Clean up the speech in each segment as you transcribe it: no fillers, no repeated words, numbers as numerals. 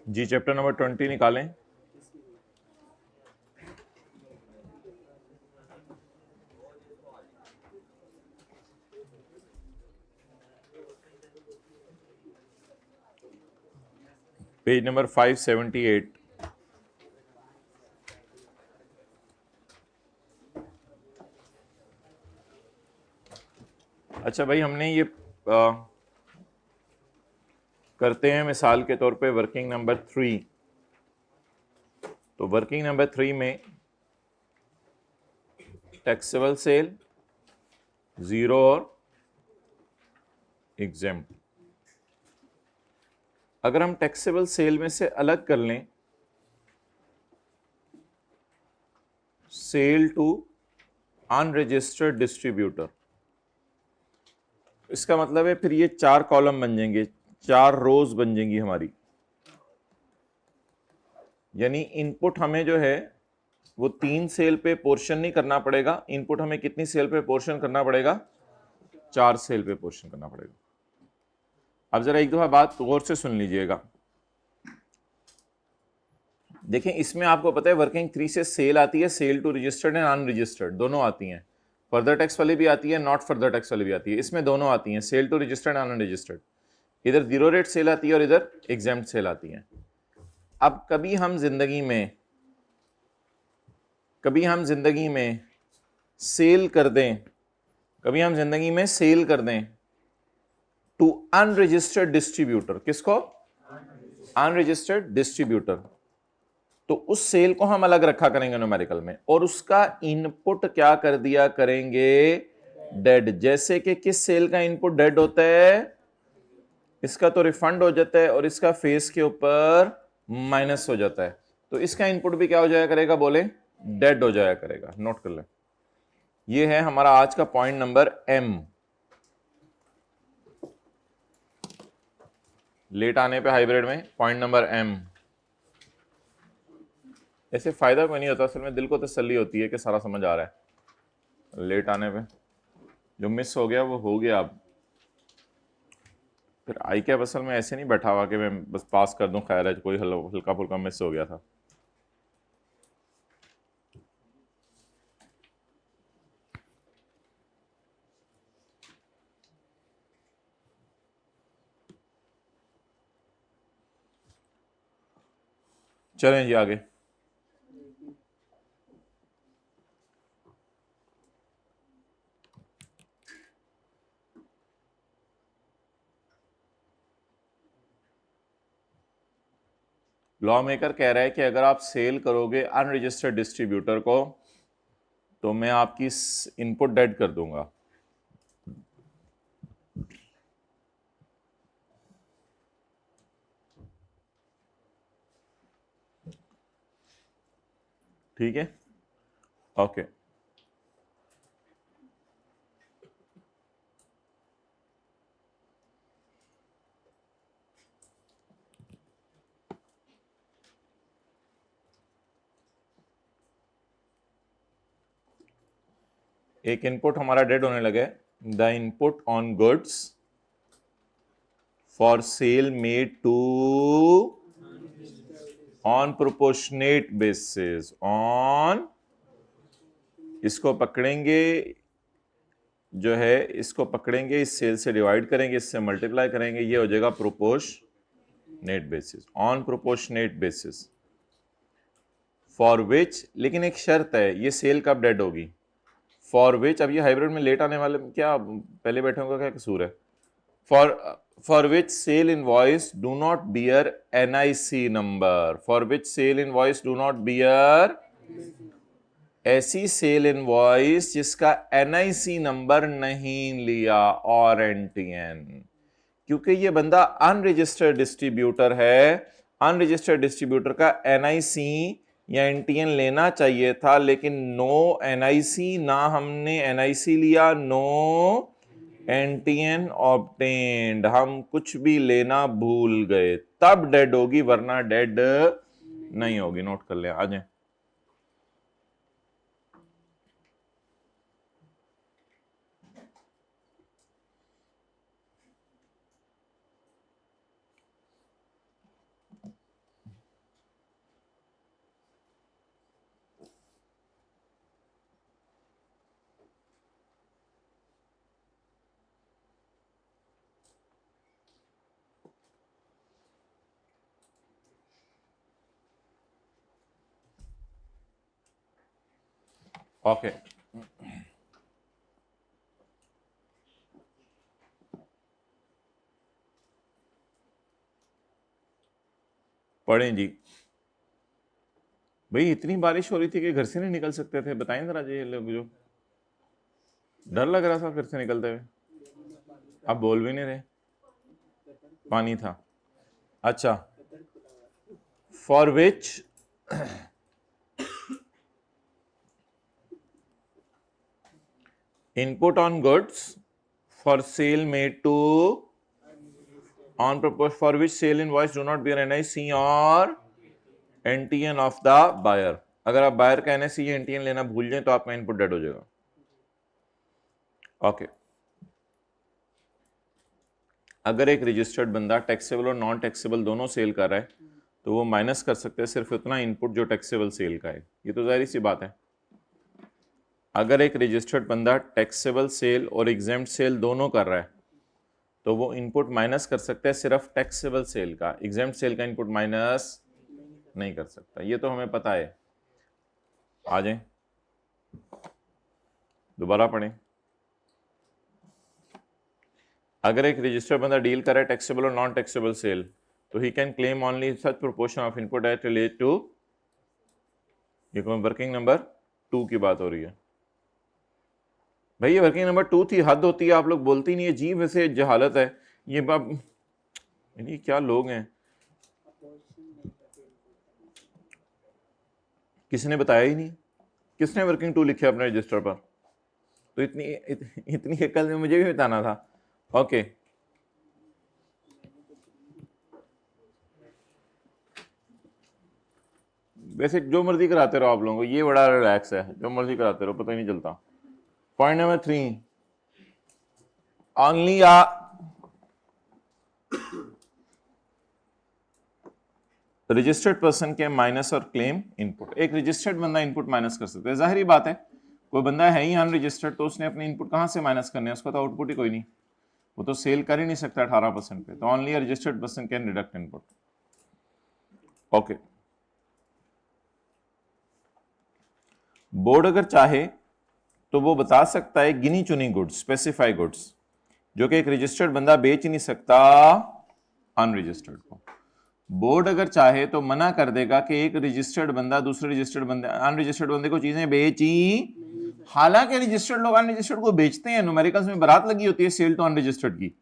जी chapter number 20 निकालें। Page number 578। अच्छा भाई, हमने ये करते हैं मिसाल के तौर पे वर्किंग नंबर 3। तो वर्किंग नंबर 3 में टैक्सेबल सेल, जीरो और एग्जेम्प्ट। अगर हम टैक्सेबल सेल में से अलग कर लें सेल टू अनरजिस्टर्ड डिस्ट्रीब्यूटर, इसका मतलब है फिर ये 4 कॉलम बन जाएंगे, 4 रोज बन जाएंगी हमारी। यानी इनपुट हमें जो है वो 3 सेल पे पोर्शन नहीं करना पड़ेगा, इनपुट हमें कितनी सेल पे पोर्शन करना पड़ेगा? 4 सेल पे पोर्शन करना पड़ेगा। अब जरा एक दफा बात गौर से सुन लीजिएगा। देखें, इसमें आपको पता है वर्किंग 3 से सेल आती है, sale to registered and unregistered दोनों आती हैं। फर्दर टैक्स वाली भी आती है, नॉट फर्दर टैक्स वाली भी आती है। इसमें दोनों आती हैं, sale to registered and unregistered. इधर जीरो रेट सेल आती है और इधर एग्जेम्प्ट सेल आती है। अब कभी हम जिंदगी में सेल कर दें, टू अनरजिस्टर्ड डिस्ट्रीब्यूटर। किसको? Unregistered distributor. तो उस सेल को हम अलग रखा करेंगे न्यूमेरिकल में, और उसका इनपुट क्या कर दिया करेंगे? डेड। जैसे कि किस सेल का इनपुट डेड होता है? इसका तो रिफंड हो जाता है और इसका फेस के ऊपर माइनस हो जाता है। तो इसका इनपुट भी क्या हो जाया करेगा? बोले, डेड हो जाया करेगा। नोट कर लें, ये है हमारा आज का पॉइंट नंबर एम। लेट आने पे हाइब्रिड में पॉइंट नंबर एम। ऐसे फायदा कोई नहीं होता, असल में दिल को तसल्ली होती है कि सारा समझ आ रहा है। लेट आने पे जो मिस हो गया वो हो गया। अब फिर आई कैप असल में ऐसे नहीं बैठा हुआ कि मैं बस पास कर दूं, खैर है, कोई हल्का फुल्का मिस हो गया था। चलें जी आगे। लॉ मेकर कह रहा है कि अगर आप सेल करोगे अनरजिस्टर्ड डिस्ट्रीब्यूटर को तो मैं आपकी इनपुट डेड कर दूंगा। ठीक है, ओके। एक इनपुट हमारा डेड होने लगे, the input on goods for sale made to on proportionate basis. On, इसको पकड़ेंगे, जो है इसको पकड़ेंगे, इस सेल से डिवाइड करेंगे, इससे मल्टीप्लाई करेंगे, ये हो जाएगा proportionate basis. On proportionate basis for which, लेकिन एक शर्त है, ये सेल कब डेड होगी? फॉर विच, अब ये हाइब्रिड में लेट आने वाले क्या पहले बैठे होगा, क्या कसूर है? For which sale invoice do not bear NIC number. For which sale invoice do not bear, ऐसी सेल इनवॉइस जिसका एनआईसी नंबर नहीं लिया, और एनटीएन। क्योंकि ये बंदा अनरजिस्टर्ड डिस्ट्रीब्यूटर है, अनरजिस्टर्ड डिस्ट्रीब्यूटर का एनआईसी या एनटीएन लेना चाहिए था, लेकिन नो एनआईसी, ना हमने एनआईसी लिया, नो एनटीएन ऑब्टेन्ड, हम कुछ भी लेना भूल गए, तब डेड होगी, वरना डेड नहीं होगी। नोट कर ले, आ जाए। ओके पढ़ें जी। भाई इतनी बारिश हो रही थी कि घर से नहीं निकल सकते थे, बताएं जरा जी। लोग जो डर लग रहा था घर से निकलते हुए, आप बोल भी नहीं रहे, पानी था। अच्छा, for which input on goods for sale made to on proposed for which sale invoice do not bear NIC or NTN of the buyer। अगर आप बायर का NIC या NTN लेना भूल जाए तो आपका इनपुट डेड हो जाएगा। ओके अगर एक रजिस्टर्ड बंदा टैक्सेबल और नॉन टैक्सेबल दोनों सेल कर रहा है तो वो माइनस कर सकते हैं सिर्फ उतना इनपुट जो टैक्सेबल सेल का है। ये तो जाहिर सी बात है। अगर एक रजिस्टर्ड बंदा टैक्सेबल सेल और एग्जेम्प्ट सेल दोनों कर रहा है तो वो इनपुट माइनस कर सकता है सिर्फ टैक्सेबल सेल का, एग्जेम्प्ट सेल का इनपुट माइनस नहीं कर सकता। ये तो हमें पता है। आ जाएं, दोबारा पढ़ें। अगर एक रजिस्टर्ड बंदा डील कर रहा है टैक्सेबल और नॉन टैक्सेबल सेल तो he can claim only such proportion of input at relate to, ये वर्किंग नंबर 2 की बात हो रही है। भाई ये वर्किंग नंबर 2 थी, हद होती है, आप लोग बोलती नहीं है जी। वैसे जहालत है ये बाब, ये क्या लोग हैं, किसने बताया ही नहीं, किसने वर्किंग 2 लिखा अपने रजिस्टर पर? तो इतनी अकल में मुझे भी बताना था। ओके वैसे जो मर्जी कराते रहो आप लोगों को, ये बड़ा रिलैक्स है, जो मर्जी कराते रहो पता ही नहीं चलता। Point number 3, only registered person के माइनस और क्लेम इनपुट। एक रजिस्टर्ड बंदा इनपुट माइनस कर सकता है, जाहिर बात है। कोई बंदा है ही अनरजिस्टर्ड तो उसने अपने इनपुट कहां से माइनस करने हैं, उसका तो आउटपुट ही कोई नहीं, वो तो सेल कर ही नहीं सकता 18% पे। तो only registered person can deduct input. Okay board अगर चाहे तो वो बता सकता है गिनी चुनी गुड्स, स्पेसिफाई गुड्स, जो कि एक रजिस्टर्ड बंदा बेच ही नहीं सकता अनरजिस्टर्ड को। बोर्ड अगर चाहे तो मना कर देगा कि एक रजिस्टर्ड बंदा दूसरे रजिस्टर्ड बंदे अनरजिस्टर्ड बंदे को चीजें बेच ही, हालांकि रजिस्टर्ड लोग अनरजिस्टर्ड को बेचते हैं, न्यूमेरिकल्स में बारात लगी होती है सेल टू अनरजिस्टर्ड की।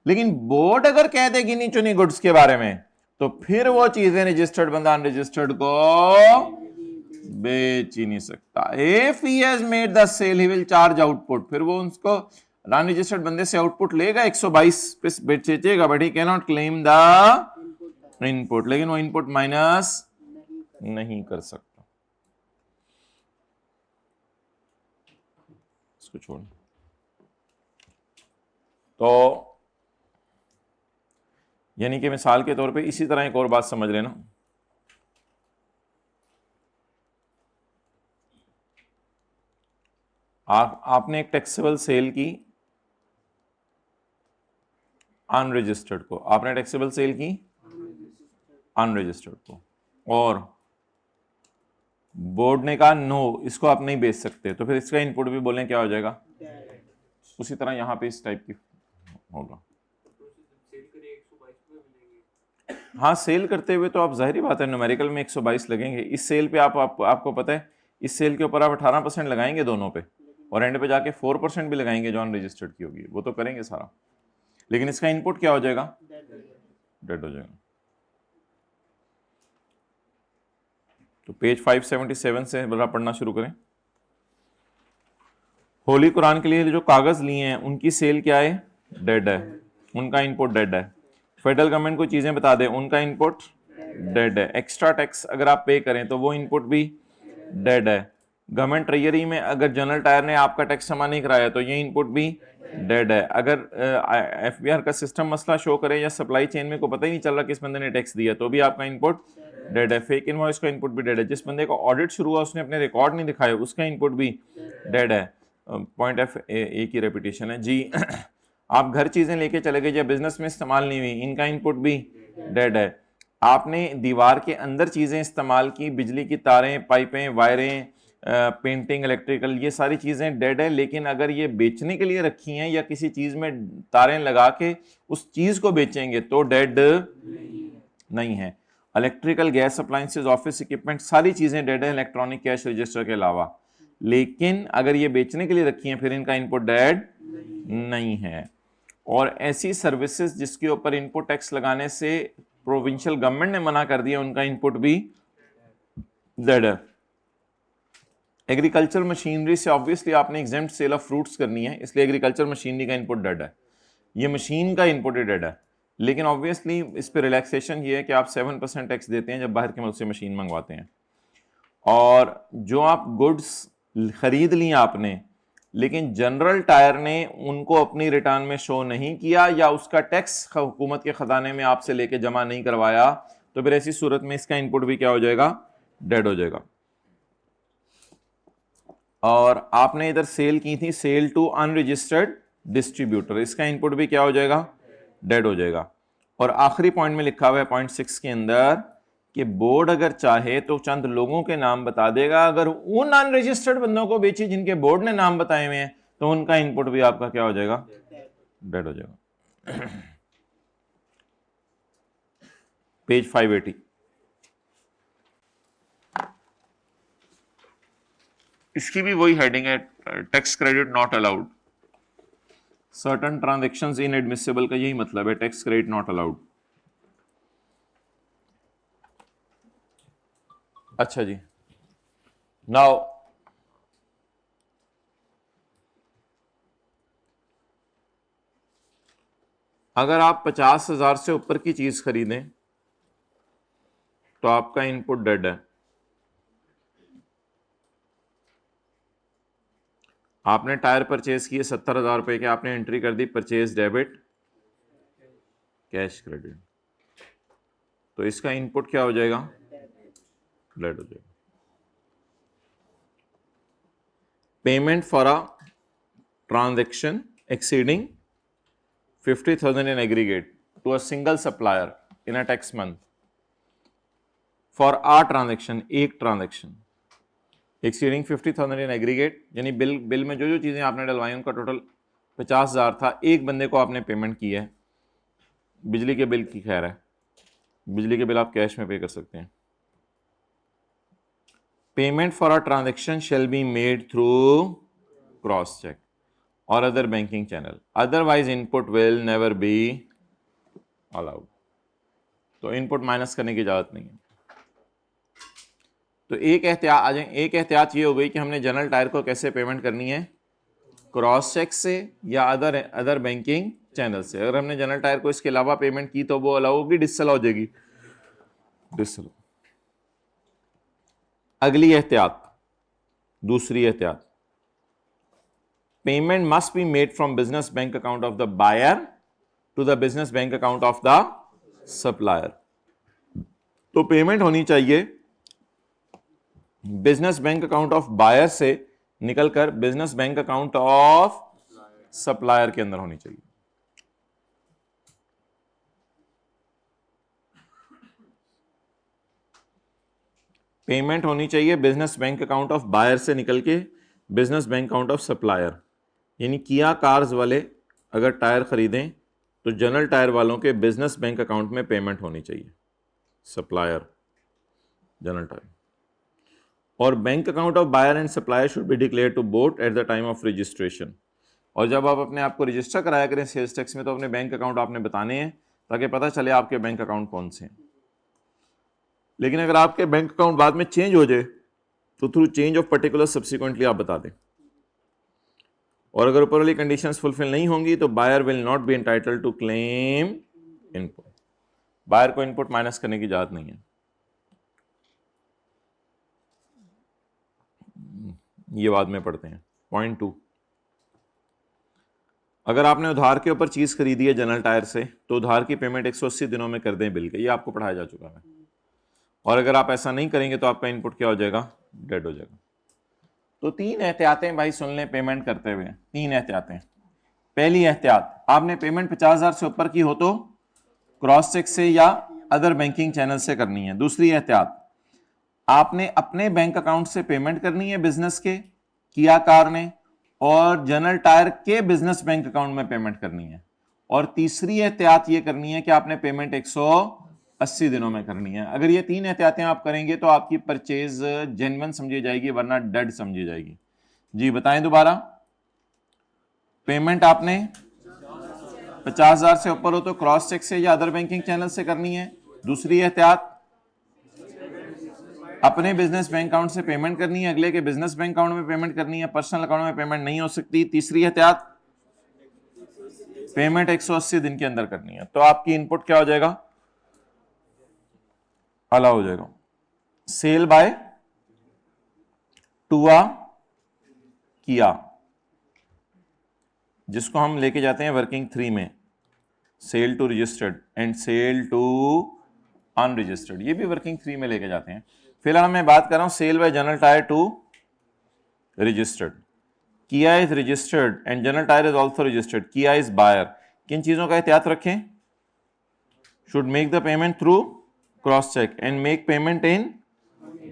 लेकिन बोर्ड अगर कह दे गिनी चुनी गुड्स के बारे में तो फिर वो चीजें रजिस्टर्ड बंदा अनरजिस्टर्ड को बेच ही नहीं सकता। If he has made the sale he will charge output, फिर वो उसको अनरजिस्टर्ड बंदे से आउटपुट लेगा 122 पे बेचेगा, but he can not claim the input, लेकिन वो इनपुट माइनस नहीं कर सकता। इसको छोड़ तो यानी कि मिसाल के तौर पे इसी तरह एक और बात समझ लेना। आपने एक टैक्सेबल सेल की अनरजिस्टर्ड को, आपने टैक्सेबल सेल की अनरजिस्टर्ड को, और बोर्ड ने कहा नो इसको आप नहीं बेच सकते, तो फिर इसका इनपुट भी बोलें क्या हो जाएगा, उसी तरह यहां पे इस टाइप की होगा। हाँ सेल करते हुए तो आप जाहिर बात है न्यूमेरिकल में 122 लगेंगे। इस सेल पे आपको पता है इस सेल के ऊपर आप 18% लगाएंगे दोनों पे, और एंड पे जाके 4% भी लगाएंगे जो अनरजिस्टर्ड की होगी, वो तो करेंगे सारा, लेकिन इसका इनपुट क्या हो जाएगा, डेड हो जाएगा। तो पेज 577 से बड़ा पढ़ना शुरू करें। होली कुरान के लिए जो कागज लिए हैं उनकी सेल क्या है, डेड है, उनका इनपुट डेड है। फेडरल गवर्नमेंट को चीजें बता दे उनका इनपुट डेड है। एक्स्ट्रा टैक्स अगर आप पे करें तो वो इनपुट भी डेड है। गवर्नमेंट ट्रेजरी में अगर जनरल टायर ने आपका टैक्स जमा नहीं कराया तो ये इनपुट भी डेड है। अगर एफबीआर का सिस्टम मसला शो करे या सप्लाई चेन में को पता ही नहीं चल रहा किस बंदे ने टैक्स दिया तो भी आपका इनपुट डेड है। फेक इनवॉइस का इनपुट भी डेड है। जिस बंदे का ऑडिट शुरू हुआ उसने अपने रिकॉर्ड नहीं दिखाए उसका इनपुट भी डेड है। पॉइंट एफ ए की रेपिटेशन है जी। आप घर चीजें लेके चले गए या बिजनेस में इस्तेमाल नहीं हुई, इनका इनपुट भी डेड है। आपने दीवार के अंदर चीजें इस्तेमाल की, बिजली की तारें, पाइपें, वायरें, पेंटिंग, इलेक्ट्रिकल, ये सारी चीजें डेड है। लेकिन अगर ये बेचने के लिए रखी हैं या किसी चीज में तारें लगा के उस चीज को बेचेंगे तो डेड नहीं है। Electrical, gas appliances, office equipment, सारी चीजें डेड है इलेक्ट्रॉनिक कैश रजिस्टर के अलावा। लेकिन अगर ये बेचने के लिए रखी हैं फिर इनका इनपुट डेड नहीं है। और ऐसी सर्विसेज जिसके ऊपर इनपुट टैक्स लगाने से प्रोविंशियल गवर्नमेंट ने मना कर दिया उनका इनपुट भी डेड है। एग्रीकल्चर मशीनरी से ऑब्वियसली आपने एग्जेम्प्ट सेल ऑफ फ्रूट्स करनी है, इसलिए एग्रीकल्चर मशीनरी का इनपुट डेड है, ये मशीन का इनपुट ही डेड है। लेकिन ऑब्वियसली इस पे रिलैक्सेशन ये है कि आप 7% टैक्स देते हैं जब बाहर के मुल्क से मशीन मंगवाते हैं। और जो आप गुड्स खरीद ली आपने लेकिन जनरल टायर ने उनको अपनी रिटर्न में शो नहीं किया या उसका टैक्स हुकूमत के खजाने में आपसे लेके जमा नहीं करवाया, तो फिर ऐसी सूरत में इसका इनपुट भी क्या हो जाएगा, डेड हो जाएगा। और आपने इधर सेल की थी, सेल टू अनरजिस्टर्ड डिस्ट्रीब्यूटर, इसका इनपुट भी क्या हो जाएगा, डेड हो जाएगा। और आखिरी पॉइंट में लिखा हुआ है पॉइंट 6 के अंदर कि बोर्ड अगर चाहे तो चंद लोगों के नाम बता देगा, अगर उन अनरजिस्टर्ड बंदों को बेची जिनके बोर्ड ने नाम बताए हुए हैं तो उनका इनपुट भी आपका क्या हो जाएगा, डेड हो जाएगा। पेज 580, इसकी भी वही हेडिंग है, tax credit not allowed. Certain transactions inadmissible का यही मतलब है, टैक्स क्रेडिट नॉट अलाउड। अच्छा जी, नाउ अगर आप 50,000 से ऊपर की चीज खरीदें तो आपका इनपुट डेड है। आपने टायर परचेज किए 70,000 रुपए के, आपने एंट्री कर दी परचेज डेबिट कैश क्रेडिट, तो इसका इनपुट क्या हो जाएगा, डेड हो जाएगा। Payment for a transaction exceeding 50,000 in aggregate to a single supplier in a tax month for a transaction, एक ट्रांजैक्शन एक्सीडिंग 50,000 in aggregate, यानी बिल में जो चीजें आपने डलवाई उनका टोटल 50,000 था, एक बंदे को आपने पेमेंट की है। बिजली के बिल की खैर है, बिजली के बिल आप कैश में पे कर सकते हैं। Payment for a transaction shall be made through cross cheque और other banking channel, otherwise input will never be allowed. तो इनपुट माइनस करने की इजाजत नहीं है। तो एक एहतियात ये हो गई कि हमने जनरल टायर को कैसे पेमेंट करनी है, क्रॉस चेक से या अदर बैंकिंग चैनल से। अगर हमने जनरल टायर को इसके अलावा पेमेंट की तो वो अलाउ होगी, डिसअलाउ हो जाएगी, डिसअलाउ। अगली एहतियात, दूसरी एहतियात, payment must be made from business bank account of the buyer to the business bank account of the supplier. तो पेमेंट होनी चाहिए business bank account of buyer से निकलकर business bank account of supplier के अंदर होनी चाहिए। पेमेंट होनी चाहिए business bank account of buyer से निकल के business bank account of supplier, यानी किया कार्स वाले अगर टायर खरीदें तो जनरल टायर वालों के बिजनेस बैंक अकाउंट में पेमेंट होनी चाहिए, सप्लायर जनरल टायर। और bank account of buyer and supplier should be declared to both at the time of registration. और जब आप अपने आप को रजिस्टर कराया करें सेल्स टैक्स में तो अपने बैंक अकाउंट आपने बताने हैं ताकि पता चले आपके बैंक अकाउंट कौन से हैं। लेकिन अगर आपके बैंक अकाउंट बाद में चेंज हो जाए तो through change of particular subsequently आप बता दें। और अगर ऊपर वाली कंडीशंस फुलफिल नहीं होंगी तो buyer will not be entitled to claim input. Buyer को इनपुट माइनस करने की इजाजत नहीं है। ये बाद में पढ़ते हैं। पॉइंट 2, अगर आपने उधार के ऊपर चीज खरीदी है जनरल टायर से तो उधार की पेमेंट 180 दिनों में कर दें बिल के, ये आपको पढ़ाया जा चुका है। और अगर आप ऐसा नहीं करेंगे तो आपका इनपुट क्या हो जाएगा, डेड हो जाएगा। तो 3 एहतियातें भाई सुन लें पेमेंट करते हुए, 3 एहतियातें। पहली एहतियात, आपने पेमेंट 50,000 से ऊपर की हो तो क्रॉस चेक से या अदर बैंकिंग चैनल से करनी है। दूसरी एहतियात, आपने अपने बैंक अकाउंट से पेमेंट करनी है बिजनेस के, किया कार ने, और जनरल टायर के बिजनेस बैंक अकाउंट में पेमेंट करनी है। और तीसरी एहतियात ये करनी है कि आपने पेमेंट 180 दिनों में करनी है। अगर ये 3 एहतियातें आप करेंगे तो आपकी परचेज जेन्युइन समझी जाएगी, वरना डेड समझी जाएगी। जी बताएं दोबारा। पेमेंट आपने 50,000 से ऊपर हो तो क्रॉस चेक से या अदर बैंकिंग चैनल से करनी है। दूसरी एहतियात, अपने बिजनेस बैंक अकाउंट से पेमेंट करनी है, अगले के बिजनेस बैंक अकाउंट में पेमेंट करनी है, पर्सनल अकाउंट में पेमेंट नहीं हो सकती। तीसरी एहतियात, पेमेंट 180 दिन के अंदर करनी है। तो आपकी इनपुट क्या हो जाएगा, अलाउ हो जाएगा। सेल बाय टुआ किया, जिसको हम लेके जाते हैं वर्किंग 3 में, sale to registered and sale to unregistered, ये भी वर्किंग 3 में लेके जाते हैं। फिलहाल मैं बात कर रहा हूं sale by General Tyre to registered. Kia is registered and General Tyre is also registered, Kia is buyer. किन चीजों का एहतियात रखें, should make the payment through cross cheque and make payment in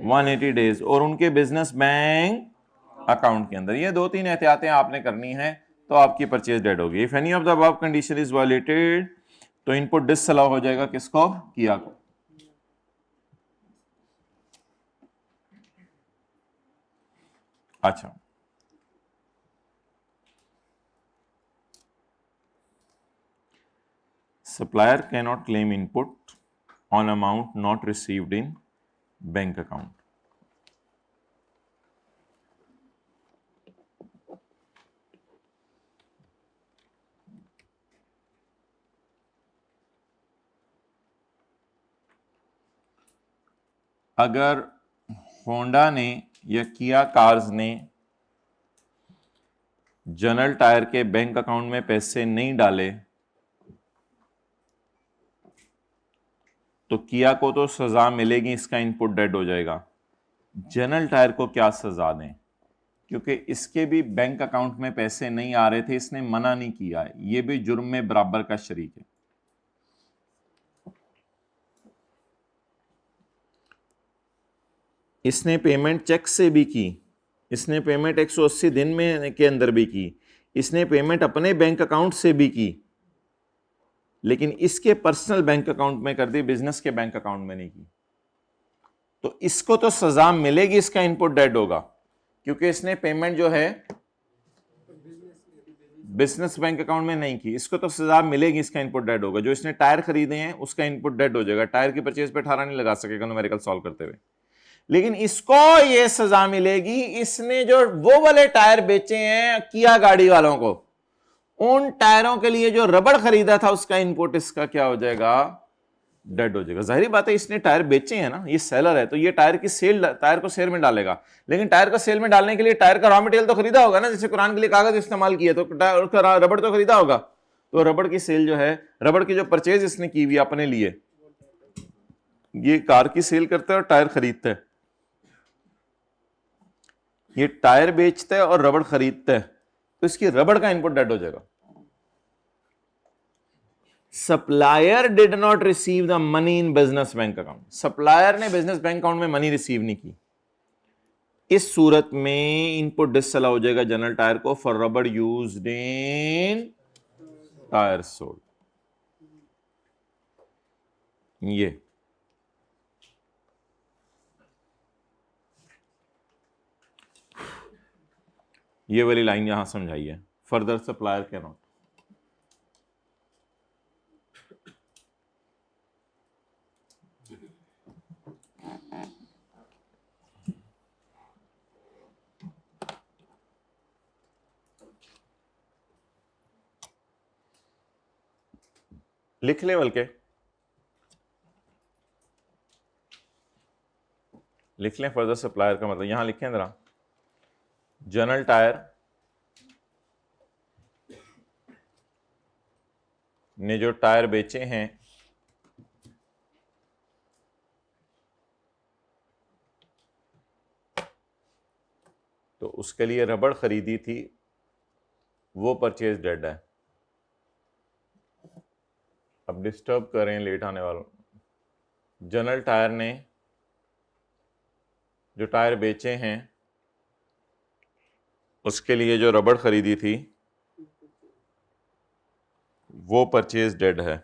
180 days, और उनके बिजनेस बैंक अकाउंट के अंदर। ये 2-3 एहतियातें आपने करनी है तो आपकी परचेज डेड होगी। If any of the above condition is violated तो इनपुट डिसअलाउ हो जाएगा, किसको, किया को। अच्छा, supplier cannot claim input on amount not received in bank account. अगर होंडा ने या किया कार्स ने जनरल टायर के बैंक अकाउंट में पैसे नहीं डाले तो किया को तो सजा मिलेगी, इसका इनपुट डेड हो जाएगा। जनरल टायर को क्या सजा दें, क्योंकि इसके भी बैंक अकाउंट में पैसे नहीं आ रहे थे, इसने मना नहीं किया है, ये भी जुर्म में बराबर का शरीक है। इसने पेमेंट चेक से भी की, इसने पेमेंट 180 दिन में के अंदर भी की, इसने पेमेंट अपने बैंक अकाउंट से भी की, लेकिन इसके पर्सनल बैंक अकाउंट में कर दी, बिजनेस के बैंक अकाउंट में नहीं की। तो इसको तो सजा मिलेगी, इसका इनपुट डेड होगा, क्योंकि इसने पेमेंट जो है बिजनेस बैंक अकाउंट में नहीं की। इसको तो सजा मिलेगी, इसका इनपुट डेड होगा। जो इसने टायर खरीदे हैं उसका इनपुट डेड हो जाएगा, टायर की परचेज पे 18 नहीं लगा सकेगा न्यूमेरिकल सॉल्व करते हुए। लेकिन इसको ये सजा मिलेगी, इसने जो वो वाले टायर बेचे हैं किया गाड़ी वालों को, उन टायरों के लिए जो रबड़ खरीदा था उसका इनपुट इसका क्या हो जाएगा, डेड हो जाएगा। जाहिर बात है इसने टायर बेचे हैं ना, ये सेलर है, तो ये टायर की सेल, टायर को सेल में डालेगा। लेकिन टायर को सेल में डालने के लिए टायर का रॉ मटेरियल तो खरीदा होगा ना, जैसे कुरान के लिए कागज इस्तेमाल किया तो रबड़ तो खरीदा होगा। तो रबड़ की सेल जो है, रबड़ की जो परचेज इसने की हुई अपने लिए, ये कार की सेल करता है और टायर खरीदता है। ये टायर बेचता है और रबड़ खरीदता है, तो इसकी रबड़ का इनपुट डेड हो जाएगा। Supplier did not receive the money in business bank account, supplier ने बिजनेस बैंक अकाउंट में मनी रिसीव नहीं की। इस सूरत में इनपुट डिसअलाउ हो जाएगा जनरल टायर को फॉर रबड़ यूज्ड इन टायर सोल्ड। ये वाली लाइन यहां समझाई है, फर्दर सप्लायर कैन नॉट। लिख ले, बल्कि लिख लें फर्दर सप्लायर का मतलब, यहां लिखें जरा, जनरल टायर ने जो टायर बेचे हैं तो उसके लिए रबड़ खरीदी थी, वो परचेज डेड है। अब डिस्टर्ब करें लेट आने वालों। जनरल टायर ने जो टायर बेचे हैं उसके लिए जो रबड़ खरीदी थी वो परचेज डेड है।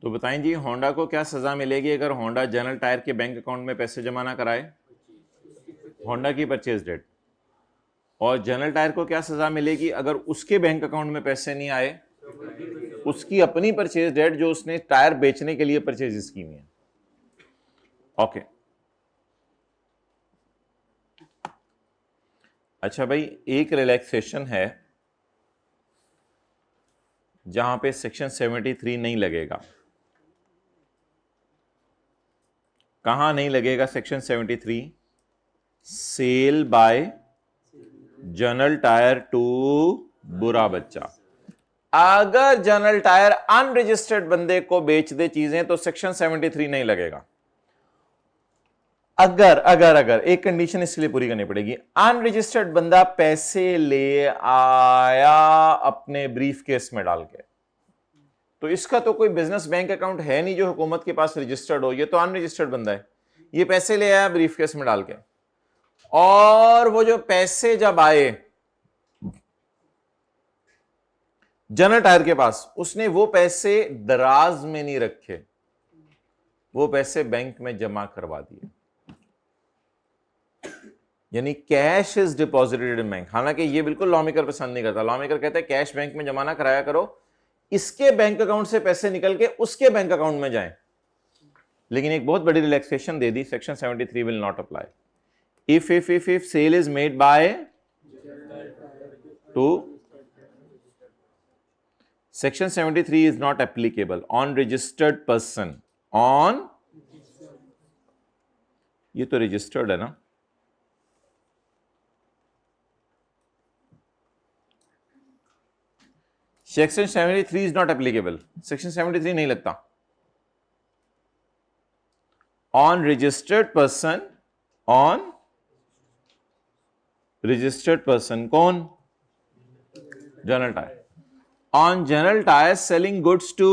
तो बताएं जी, होंडा को क्या सजा मिलेगी अगर होंडा जनरल टायर के बैंक अकाउंट में पैसे जमा ना कराए? होंडा की परचेज डेट। और जनरल टायर को क्या सजा मिलेगी अगर उसके बैंक अकाउंट में पैसे नहीं आए? उसकी अपनी परचेज डेट जो उसने टायर बेचने के लिए परचेज की हुई है। ओके, अच्छा भाई, एक रिलैक्सेशन है जहां पे सेक्शन 73 नहीं लगेगा। कहां नहीं लगेगा section 73? Sale by General Tyre to बुरा बच्चा। अगर जनरल टायर अनरजिस्टर्ड बंदे को बेच दे चीजें तो सेक्शन 73 नहीं लगेगा। अगर अगर अगर एक कंडीशन इसके लिए पूरी करनी पड़ेगी, अनरजिस्टर्ड बंदा पैसे ले आया अपने ब्रीफ केस में डाल के, तो इसका तो कोई बिजनेस बैंक अकाउंट है नहीं जो हुकूमत के पास रजिस्टर्ड हो, ये तो अनरजिस्टर्ड बंदा है। ये पैसे ले आया ब्रीफ केस में डाल के, और वो जो पैसे जब आए जनरल टायर के पास, उसने वो पैसे दराज में नहीं रखे, वो पैसे बैंक में जमा करवा दिए, यानी cash is deposited in bank. हालांकि ये बिल्कुल लॉ मेकर पसंद नहीं करता। लॉ मेकर कहता है कैश बैंक में जमा ना कराया करो, इसके बैंक अकाउंट से पैसे निकल के उसके बैंक अकाउंट में जाएं। लेकिन एक बहुत बड़ी relaxation they the, section 73 will not apply if sale is made by to section 73 is not applicable on registered person, on, ये तो रजिस्टर्ड है ना, section 73 is not applicable, section 73 नहीं लगता। On registered person, on registered person कौन? General Tyre. On General Tyre selling goods to,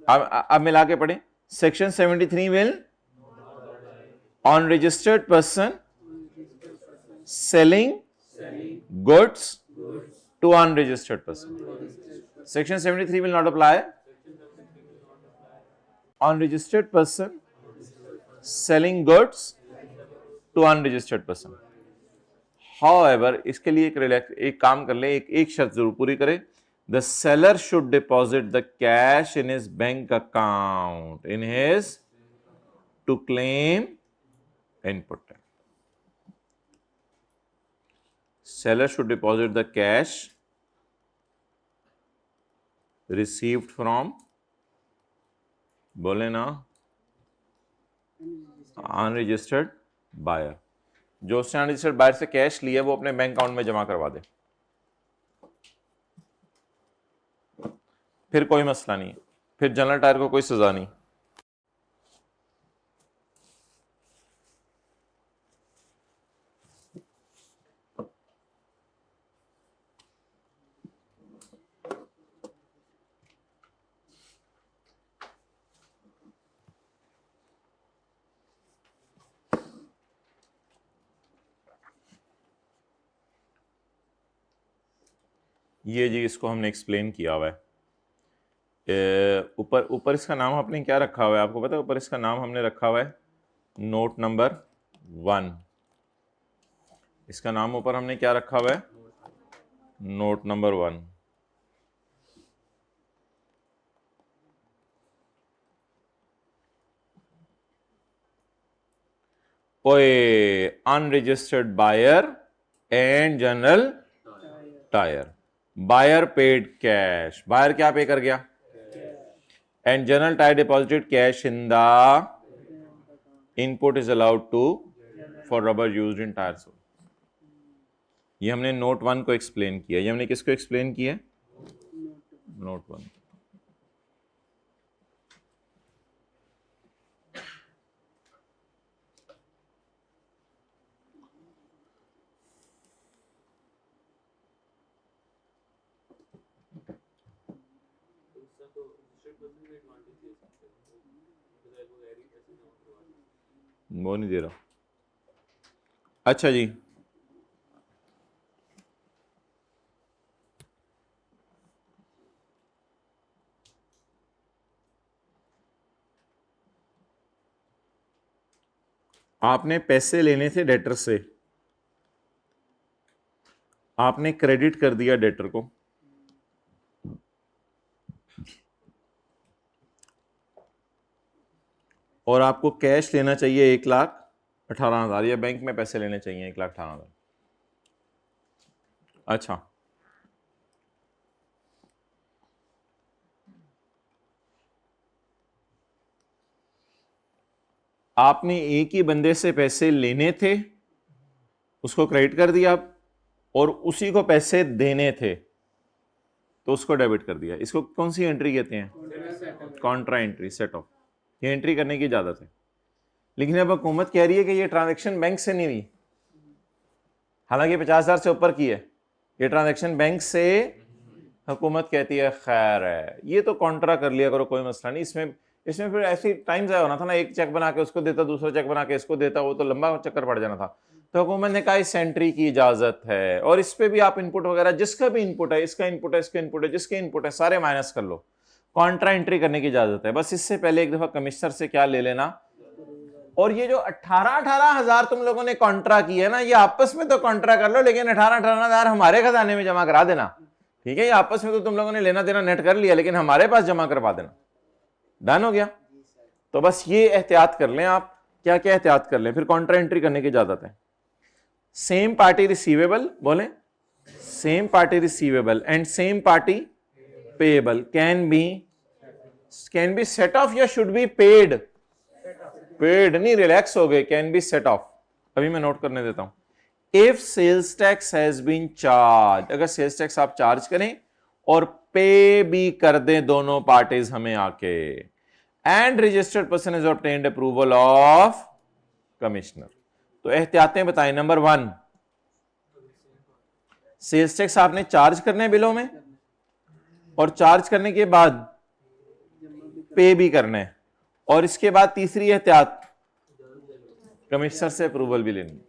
अब मिला के पढ़े, section 73 will on registered person selling goods to unregistered person. Section 73 will not apply on registered person selling goods to unregistered person. However, इसके लिए एक काम कर ले, एक शर्त जरूर पूरी करे। The seller should deposit the cash in his bank account in his to claim input. Seller should deposit the cash received from, बोले ना, अनरजिस्टर्ड बायर। जो उसने अनरजिस्टर्ड बायर से कैश लिया वो अपने बैंक अकाउंट में जमा करवा दे, फिर कोई मसला नहीं, फिर जनरल टायर को कोई सजा नहीं। ये जी इसको हमने एक्सप्लेन किया हुआ है। ऊपर इसका नाम आपने क्या रखा हुआ है आपको पता है? ऊपर इसका नाम हमने रखा हुआ है नोट नंबर 1। इसका नाम ऊपर हमने क्या रखा हुआ है? Note number 1। ओए, unregistered buyer and General Tyre. Buyer paid cash. Buyer क्या पे कर गया? And General Tyre deposited cash in the input is allowed to for rubber used in tyres. ये हमने नोट 1 को एक्सप्लेन किया। ये हमने किसको एक्सप्लेन किया? नोट 1। वो नहीं दे रहा। अच्छा जी, आपने पैसे लेने थे डेटर से, आपने क्रेडिट कर दिया डेटर को, और आपको कैश लेना चाहिए 1,18,000 या बैंक में पैसे लेने चाहिए 1,18,000। अच्छा, आपने एक ही बंदे से पैसे लेने थे, उसको क्रेडिट कर दिया, और उसी को पैसे देने थे तो उसको डेबिट कर दिया। इसको कौन सी एंट्री कहते हैं? Contra entry, set of. ये एंट्री करने की इजाजत है। लेकिन अब हुकूमत कह रही है कि ये ट्रांजैक्शन बैंक से नहीं हुई, हालांकि 50,000 से ऊपर की है, ये ट्रांजैक्शन बैंक से, हुकूमत कहती है खैर है, ये तो कॉन्ट्रा कर लिया करो, कोई मसला नहीं। इसमें फिर ऐसी टाइम ज़ाया होना था ना, एक चेक बना के उसको देता, दूसरा चेक बना के इसको देता, वो तो लंबा चक्कर पड़ जाना था। तो हुकूमत ने कहा इस एंट्री की इजाजत है, और इस पे भी आप इनपुट वगैरह, जिसका भी इनपुट है, इसका इनपुट है, इसका इनपुट है, जिसके इनपुट है, सारे माइनस कर लो, कॉन्ट्रा एंट्री करने की इजाजत है। बस इससे पहले एक दफा कमिश्नर से क्या ले लेना। और ये जो 18,000 तुम लोगों ने कॉन्ट्रा की है ना, ये आपस में तो कॉन्ट्रा कर लो, लेकिन 18,000 हमारे खजाने में जमा करा देना, ठीक है? ये आपस में तो तुम लोगों ने लेना देना नेट कर लिया, लेकिन हमारे पास जमा करवा देना। डन हो गया? तो बस ये एहतियात कर लें आप। क्या क्या एहतियात कर लें? फिर कॉन्ट्रा एंट्री करने की इजाजत है। सेम पार्टी रिसीवेबल, बोले same party receivable and same party payable can be set of या शुड बी पेड? पेड नहीं, रिलैक्स हो गए, कैन बी सेट ऑफ। अभी मैं नोट करने देता हूं। If sales tax has been charge, अगर सेल्स टैक्स आप चार्ज करें और पे भी कर दें दोनों पार्टीज हमें आके, and registered person is obtained approval of commissioner. तो एहतियातें बताएं। नंबर 1, सेल्स टैक्स आपने चार्ज करने बिलों में, और चार्ज करने के बाद पे भी करना है, और इसके बाद तीसरी एहतियात, कमिश्नर से अप्रूवल भी लेनी।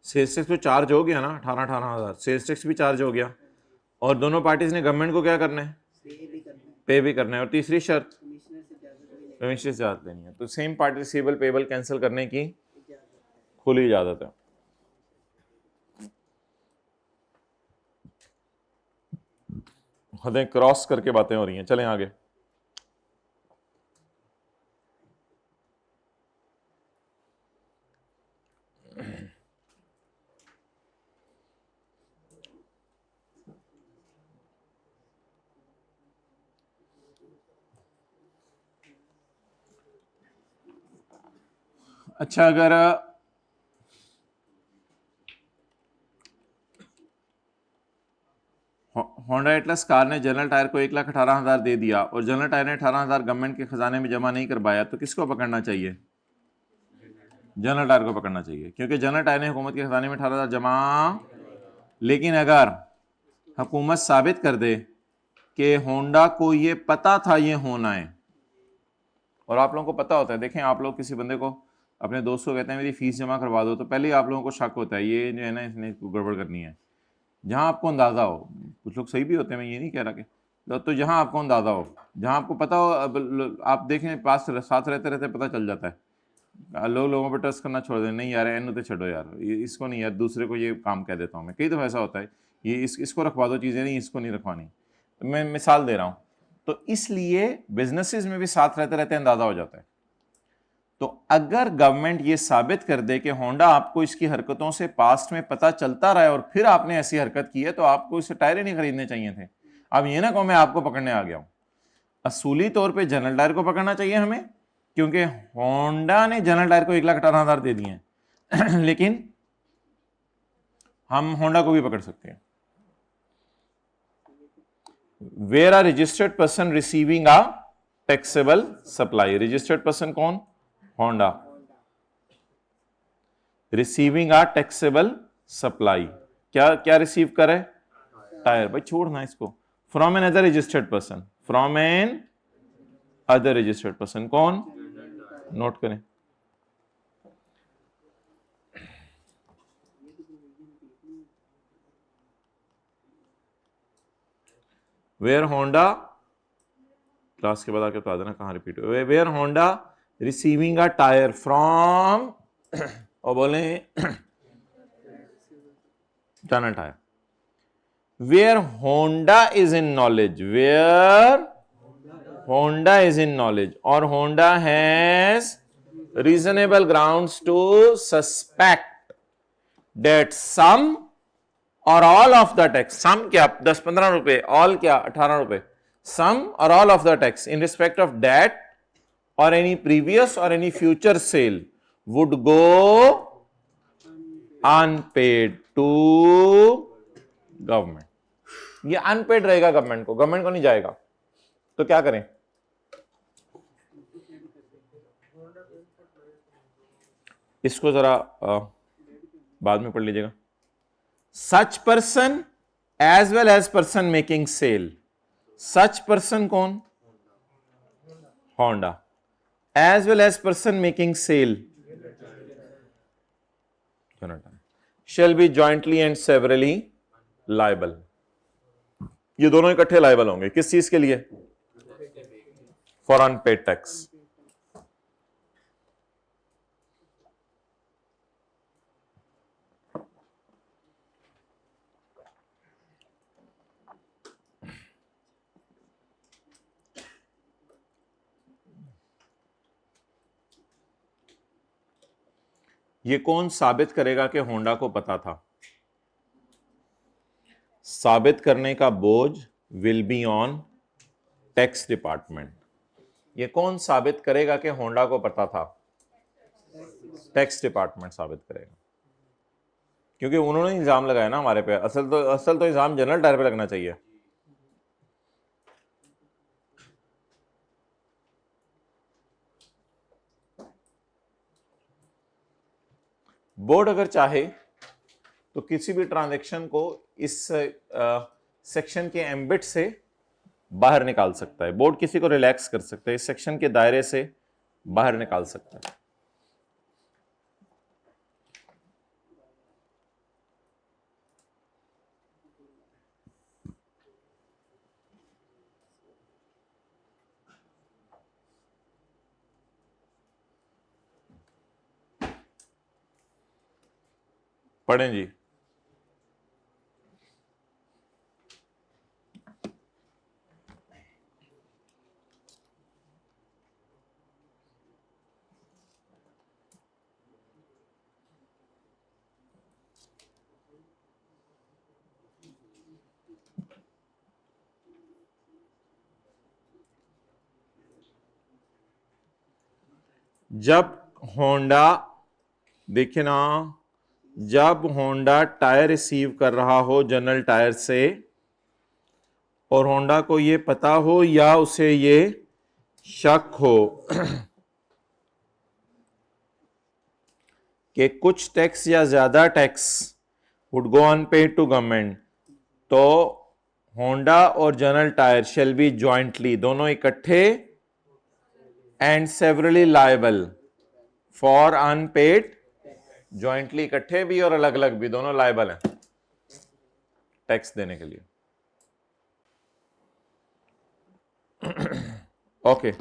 सेल्स टैक्स तो चार्ज हो गया ना, 18,000 सेल्स टैक्स भी चार्ज हो गया, और दोनों पार्टीज ने गवर्नमेंट को क्या करना है? पे भी करना है। और तीसरी शर्त, कमिश्नर से इजाजत लेनी है। तो same party receivable payable cancel करने की खुली इजाजत है। हदें क्रॉस करके बातें हो रही हैं। चलें आगे। अच्छा, अगर होंडा एटलस कार ने जनरल टायर को 1,18,000 दे दिया, और जनरल टायर ने 18,000 गवर्नमेंट के खजाने में जमा नहीं करवाया, तो किसको पकड़ना चाहिए? जनरल टायर को पकड़ना चाहिए, क्योंकि जनरल टायर ने हुकूमत के खजाने में 18,000 जमा। लेकिन अगर हुकूमत साबित कर दे कि होंडा को ये पता था ये होना है, और आप लोगों को पता होता है, देखें आप लोग किसी बंदे को अपने दोस्त को कहते हैं मेरी फीस जमा करवा दो, तो पहले ही आप लोगों को शक होता है ये जो है ना इसने गड़बड़ करनी है। जहाँ आपको अंदाज़ा हो, कुछ लोग सही भी होते हैं, मैं ये नहीं कह रहा कि तो जहाँ आपको अंदाज़ा हो, जहाँ आपको पता हो, आप देखें पास साथ रहते रहते पता चल जाता है। लोगों पर ट्रस्ट करना छोड़ दें, नहीं यार एनु तो छोड़ो यार, इसको नहीं यार, दूसरे को ये काम कह देता हूँ मैं, कई दफ़ा ऐसा होता है, ये इसको रखवा दो चीज़ें, नहीं इसको नहीं रखवानी। तो मैं मिसाल दे रहा हूँ, तो इसलिए बिजनेसेस में भी साथ रहते रहते अंदाज़ा हो जाता है। तो अगर गवर्नमेंट ये साबित कर दे कि होंडा आपको इसकी हरकतों से पास्ट में पता चलता रहा है और फिर आपने ऐसी हरकत की है, तो आपको इसे टायर ही नहीं खरीदने चाहिए थे। अब ये ना कहो मैं आपको पकड़ने आ गया हूं। असूली तौर पे जनरल टायर को पकड़ना चाहिए हमें, क्योंकि होंडा ने जनरल टायर को 1,18,000 दे दिए हैं लेकिन हम होंडा को भी पकड़ सकते हैं। Where are registered person receiving a taxable supply. Registered person कौन? Honda. Receiving a taxable supply, क्या क्या रिसीव करे? टायर। भाई छोड़ना इसको। From another registered person, from another registered person, कौन? नोट करें। वेयर होंडा, क्लास के बाद आके बता देना कहां रिपीट हुआ। Where Honda receiving a tyre from और बोले General Tyre. Where Honda is in knowledge, where Honda is in knowledge और Honda has reasonable grounds to suspect that some or all of the tax, some क्या 10-15 रुपए, all क्या 18 रुपए, some or all of the tax in respect of that or any previous or any future sale would go unpaid to government। ये unpaid रहेगा government को नहीं जाएगा। तो क्या करें? इसको जरा बाद में पढ़ लीजिएगा। Such person as well as person making sale, such person कौन? Honda. as well as person making sale shall be jointly and severally liable। ये दोनों इकट्ठे लायबल होंगे किस चीज के लिए? For unpaid tax. ये कौन साबित करेगा कि होंडा को पता था? साबित करने का बोझ will be on tax department. ये कौन साबित करेगा कि होंडा को पता था? टैक्स डिपार्टमेंट साबित करेगा, क्योंकि उन्होंने इल्जाम लगाया ना हमारे पे। असल तो इल्जाम जनरल टायर पे लगना चाहिए। बोर्ड अगर चाहे तो किसी भी ट्रांजैक्शन को इस सेक्शन के एम्बिट से बाहर निकाल सकता है। बोर्ड किसी को रिलैक्स कर सकता है, इस सेक्शन के दायरे से बाहर निकाल सकता है। पढ़ें जी। जब होंडा, देखिए ना, जब होंडा टायर रिसीव कर रहा हो जनरल टायर से और होंडा को ये पता हो या उसे ये शक हो कि कुछ टैक्स या ज्यादा tax would go unpaid to government, तो होंडा और General Tyre shall be jointly, दोनों इकट्ठे, and severally liable for unpaid, jointly इकट्ठे भी और अलग अलग भी, दोनों लायबल हैं टैक्स देने के लिए। ओके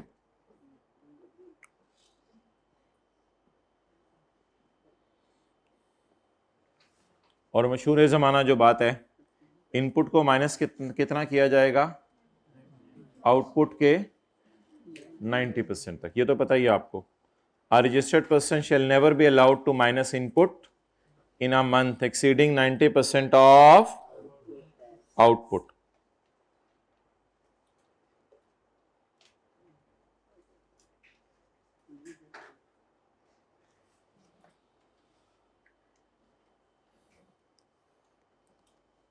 और मशहूर जमाना जो बात है, इनपुट को माइनस कितना किया जाएगा आउटपुट के 90% तक, ये तो पता ही है आपको। A registered person shall never be allowed to minus input in a month exceeding 90% of output.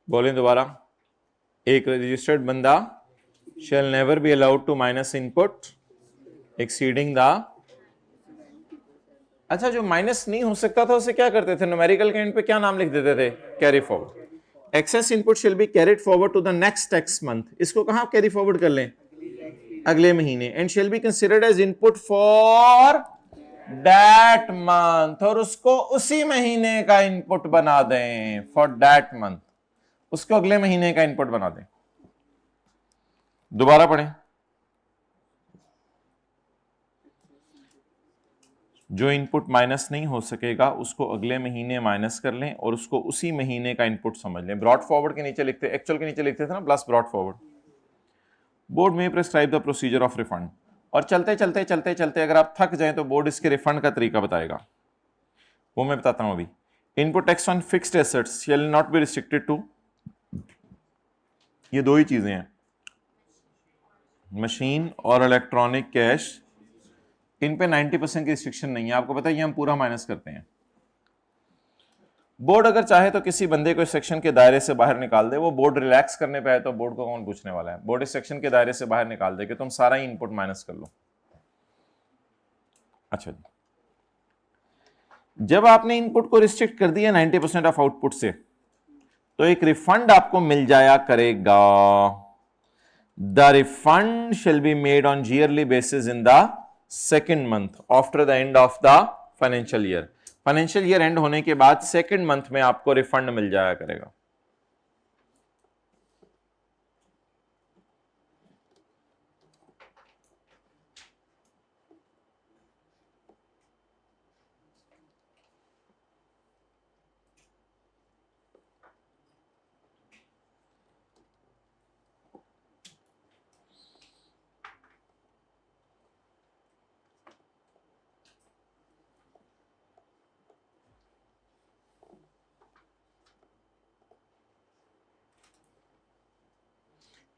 बोलें दोबारा, एक रजिस्टर्ड बंदा shall never be allowed to minus input exceeding the, अच्छा जो माइनस नहीं हो सकता था उसे क्या करते थे, न्यूमेरिकल के एंड पे क्या नाम लिख देते थे, carry forward. Excess input shall be carried forward to the next tax month, इसको कहां कैरी फॉरवर्ड कर लें, अगले महीने, and shall be considered as input for that month, और उसको उसी महीने का इनपुट बना दें, फॉर दैट मंथ, उसको अगले महीने का इनपुट बना दें। दोबारा पढ़ें, जो इनपुट माइनस नहीं हो सकेगा उसको अगले महीने माइनस कर लें और उसको उसी महीने का इनपुट समझ लें। ब्रॉड फॉरवर्ड के नीचे लिखते, एक्चुअल के नीचे लिखते थे ना प्लस ब्रॉड फॉरवर्ड। बोर्ड में prescribe the procedure of refund, और चलते चलते चलते चलते अगर आप थक जाएं तो बोर्ड इसके रिफंड का तरीका बताएगा, वो मैं बताता हूं अभी। Input tax on fixed assets shall not be restricted to, ये दो ही चीजें हैं, मशीन और इलेक्ट्रॉनिक कैश, इन पे 90% की रिस्ट्रिक्शन नहीं है, आपको पता है ये हम पूरा माइनस करते हैं। बोर्ड अगर चाहे तो किसी बंदे को इस सेक्शन के दायरे से बाहर निकाल दे, वो बोर्ड रिलैक्स करने पे आए तो बोर्ड को कौन पूछने वाला है, बोर्ड इस सेक्शन के दायरे से बाहर निकाल दे कि तुम सारा ही इनपुट माइनस कर लो। अच्छा जी, जब आपने इनपुट को रिस्ट्रिक्ट कर दिया 90% ऑफ आउटपुट से, तो एक रिफंड आपको मिल जाया करेगा। The refund shell be made on yearly basis in the second month after the end of the financial year, financial year and होने के बाद सेकेंड मंथ में आपको रिफंड मिल जाया करेगा।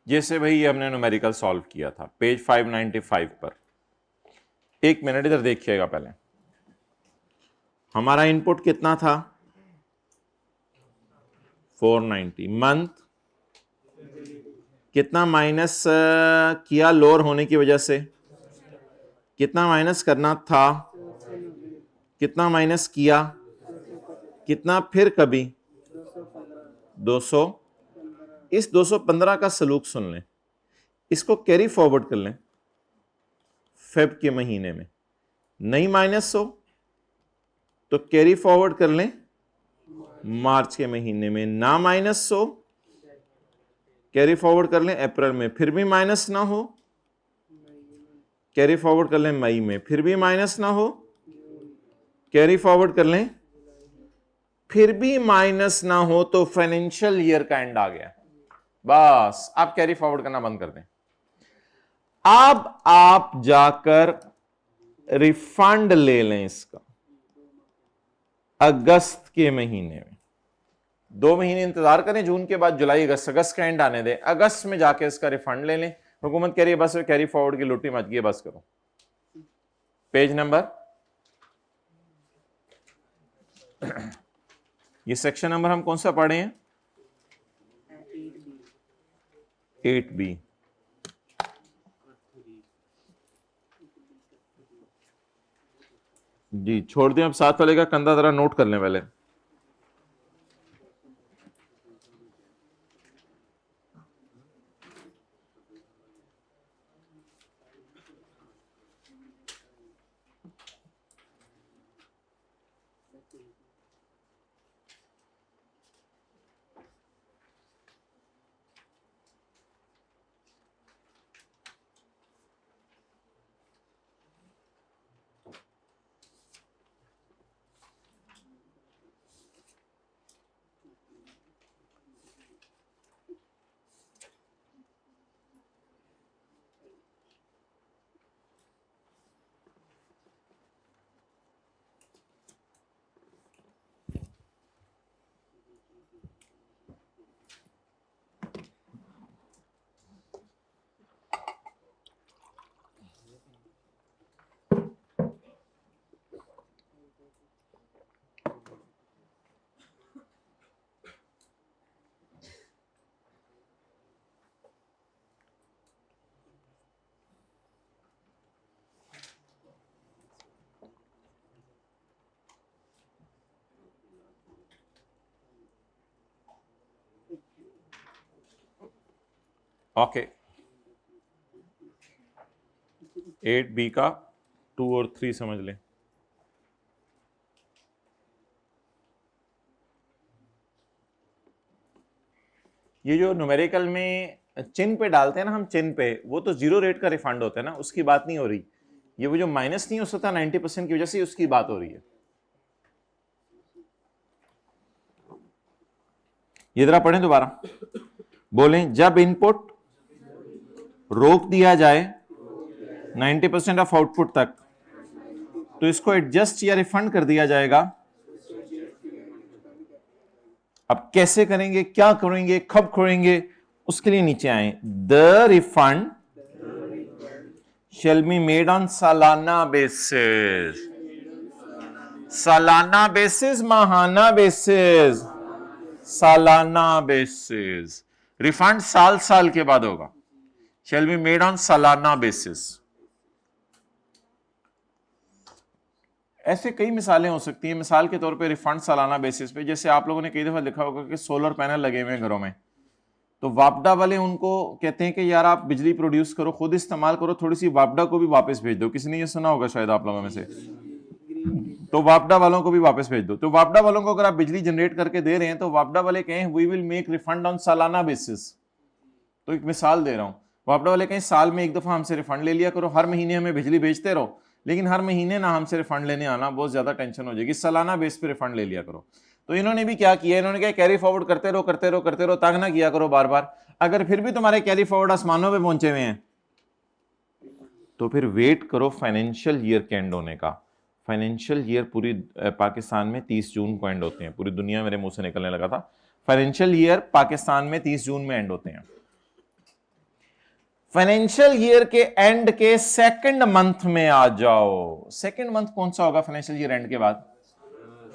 जैसे भाई ये हमने न्यूमेरिकल सॉल्व किया था पेज 595 पर, एक मिनट इधर देखिएगा, पहले हमारा इनपुट कितना था 490, मंथ कितना माइनस किया लोअर होने की वजह से, कितना माइनस करना था, कितना माइनस किया, कितना फिर कभी 200, इस 215 का सलूक सुन लें, इसको कैरी फॉरवर्ड कर लें फेब के महीने में, नहीं माइनस हो तो कैरी फॉरवर्ड कर लें मार्च के महीने में, ना माइनस हो कैरी फॉरवर्ड कर लें अप्रैल में, फिर भी माइनस ना हो कैरी फॉरवर्ड कर लें मई में, फिर भी माइनस ना हो कैरी फॉरवर्ड कर लें, फिर भी माइनस ना हो तो फाइनेंशियल ईयर का एंड आ गया, बस आप कैरी फॉरवर्ड करना बंद कर दें। अब आप जाकर रिफंड ले लें इसका अगस्त के महीने में, 2 महीने इंतजार करें, जून के बाद जुलाई अगस्त, अगस्त का एंड आने दें, अगस्त में जाके इसका रिफंड ले लें। हुकूमत कह रही है बस कैरी फॉरवर्ड की लुट्टी मच गई, बस करो। पेज नंबर, ये सेक्शन नंबर हम कौन सा पढ़े हैं 8B। जी छोड़ दें, अब साथ वाले का कंधा जरा नोट कर लें पहले। ओके 8B का 2 और 3 समझ लें। ये जो न्यूमेरिकल में चिन्ह पे डालते हैं ना हम, चिन्ह पे, वो तो 0 रेट का रिफंड होता है ना, उसकी बात नहीं हो रही। ये वो जो माइनस नहीं हो सकता 90% की वजह से, उसकी बात हो रही है। ये जरा पढ़ें दोबारा, बोलें जब इनपुट रोक दिया जाए 90% ऑफ आउटपुट तक, तो इसको एडजस्ट या रिफंड कर दिया जाएगा। अब कैसे करेंगे, क्या करेंगे, कब करेंगे, उसके लिए नीचे आए। The refund shall be made on सालाना बेसिस, सालाना बेसिस, माहाना बेसिस, सालाना बेसिस। रिफंड साल साल के बाद होगा। shall be made on सालाना बेसिस। ऐसे कई मिसालें हो सकती हैं। मिसाल के तौर पे रिफंड सालाना बेसिस पे, जैसे आप लोगों ने कई दफा लिखा होगा कि सोलर पैनल लगे हुए हैं घरों में, तो वापडा वाले उनको कहते हैं कि यार आप बिजली प्रोड्यूस करो, खुद इस्तेमाल करो, थोड़ी सी वापडा को भी वापस भेज दो। किसी ने ये सुना होगा शायद आप लोगों में से, तो वापडा वालों को भी वापस भेज दो। तो वापडा वालों को अगर आप बिजली जनरेट करके दे रहे हैं, तो वापडा वाले कहें we will make refund on सालाना बेसिस। तो एक मिसाल दे रहा हूं, वापडा वाले कहें साल में एक दफा हमसे रिफंड ले लिया करो, हर महीने हमें बिजली भेजते रहो, लेकिन हर महीने ना हमसे रिफंड लेने आना, बहुत ज्यादा टेंशन हो जाएगी, सालाना बेस पे रिफंड ले लिया करो। तो इन्होंने भी क्या किया, इन्होंने कहा कैरी फॉरवर्ड करते रहो करते रहो करते रहो, तंग ना किया करो बार बार। अगर फिर भी तुम्हारे कैरी फॉरवर्ड आसमानों पे पहुंचे हुए हैं, तो फिर वेट करो फाइनेंशियल ईयर के एंड होने का। फाइनेंशियल ईयर पूरी पाकिस्तान में 30 जून को एंड होते हैं। पूरी दुनिया मेरे मुंह से निकलने लगा था। फाइनेंशियल ईयर पाकिस्तान में 30 जून में एंड होते हैं। फाइनेंशियल ईयर के एंड के सेकंड मंथ में आ जाओ। सेकंड मंथ कौन सा होगा फाइनेंशियल ईयर एंड के बाद?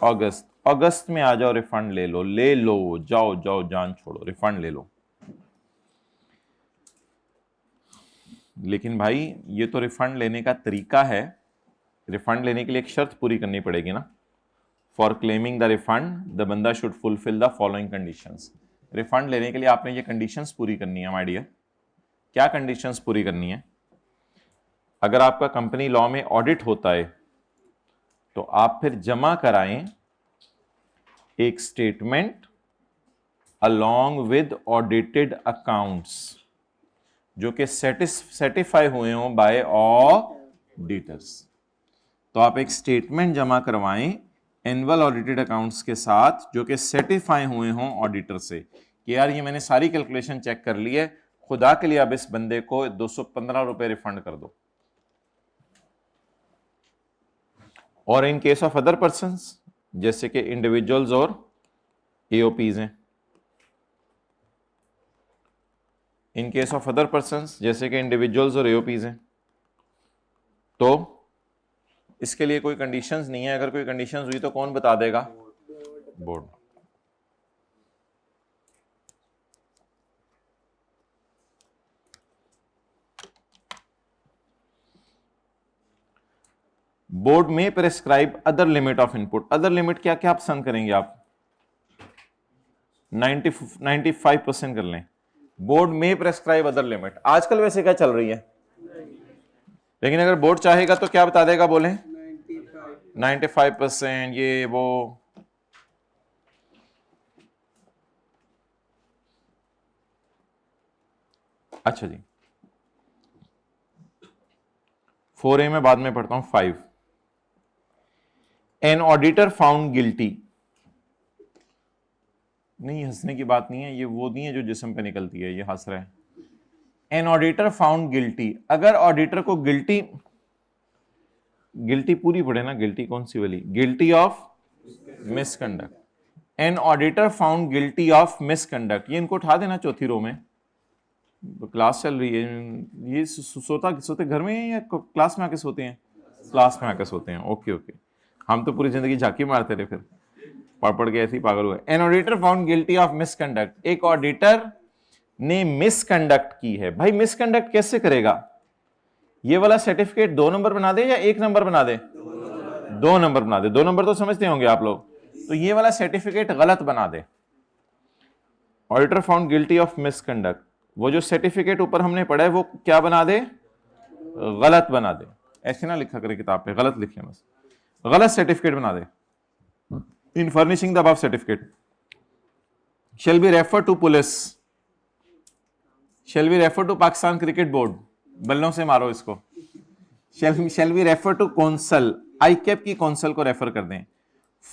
अगस्त। अगस्त में आ जाओ, रिफंड ले लो, ले लो, जाओ जाओ, जान छोड़ो, रिफंड ले लो। लेकिन भाई ये तो रिफंड लेने का तरीका है। रिफंड लेने के लिए एक शर्त पूरी करनी पड़ेगी ना। For claiming the refund the बंदा should fulfil the following conditions. Refund लेने के लिए आपने ये कंडीशंस पूरी करनी है माय डियर। क्या कंडीशंस पूरी करनी है? अगर आपका कंपनी लॉ में ऑडिट होता है, तो आप फिर जमा कराएं एक statement along with audited accounts, जो कि सर्टिफाई हुए हों बाय ऑडिटर्स। तो आप एक स्टेटमेंट जमा करवाएं एनुअल ऑडिटेड अकाउंट्स के साथ, जो कि सर्टिफाई हुए हों ऑडिटर से कि यार ये मैंने सारी कैलकुलेशन चेक कर ली है, खुदा के लिए अब इस बंदे को 215 रुपए रिफंड कर दो। और in case of other persons, जैसे कि इंडिविजुअल्स और एओपीज हैं, in case of other persons जैसे कि इंडिविजुअल्स और एओपीज हैं, तो इसके लिए कोई कंडीशंस नहीं है। अगर कोई कंडीशंस हुई तो कौन बता देगा? बोर्ड। बोर्ड में prescribe other limit of input. Other limit क्या क्या पसंद करेंगे आप? 95% कर लें। बोर्ड में प्रेस्क्राइब अदर लिमिट। आजकल वैसे क्या चल रही है, लेकिन अगर बोर्ड चाहेगा तो क्या बता देगा? बोलें 95% ये वो। अच्छा जी, 4A में बाद में पढ़ता हूं। 5, एन ऑडिटर फाउंड गिल्टी। नहीं, हंसने की बात नहीं है, ये वो नहीं है जो जिस्म पे निकलती है, ये हंस रहा है। एन ऑडिटर फाउंड गिल्टी, अगर ऑडिटर को गिल्टी, गिल्टी पूरी पढ़े ना, गिल्टी कौन सी वाली, guilty of misconduct. An auditor found guilty of misconduct, ये इनको उठा देना चौथी रो में, क्लास चल रही है। ये सोते घर में हैं या क्लास में आके सोते हैं? क्लास में आके सोते हैं, ओके ओके। हम तो पूरी जिंदगी झांकी मारते रहे, फिर पढ़ पढ़ के ऐसे ही पागल हुए। An auditor found guilty of misconduct, एक ऑडिटर ने मिसकंडक्ट की है। भाई मिसकंडक्ट कैसे करेगा? ये वाला सर्टिफिकेट 2 नंबर बना दे या 1 नंबर बना दे? 2 नंबर बना दे। 2 नंबर तो समझते होंगे आप लोग। तो ये वाला सर्टिफिकेट गलत बना दे। Auditor found guilty of misconduct, वो जो सर्टिफिकेट ऊपर हमने पढ़ा है वो क्या बना दे? गलत बना दे। ऐसे ना लिखा करे किताब पे, गलत लिखे, बस गलत सर्टिफिकेट बना दे। In furnishing the above certificate shall be referred to police, shall be referred to Pakistan cricket board, बल्लों से मारो इसको। shall be referred to council, ICAP की कौंसल को रेफर कर दें।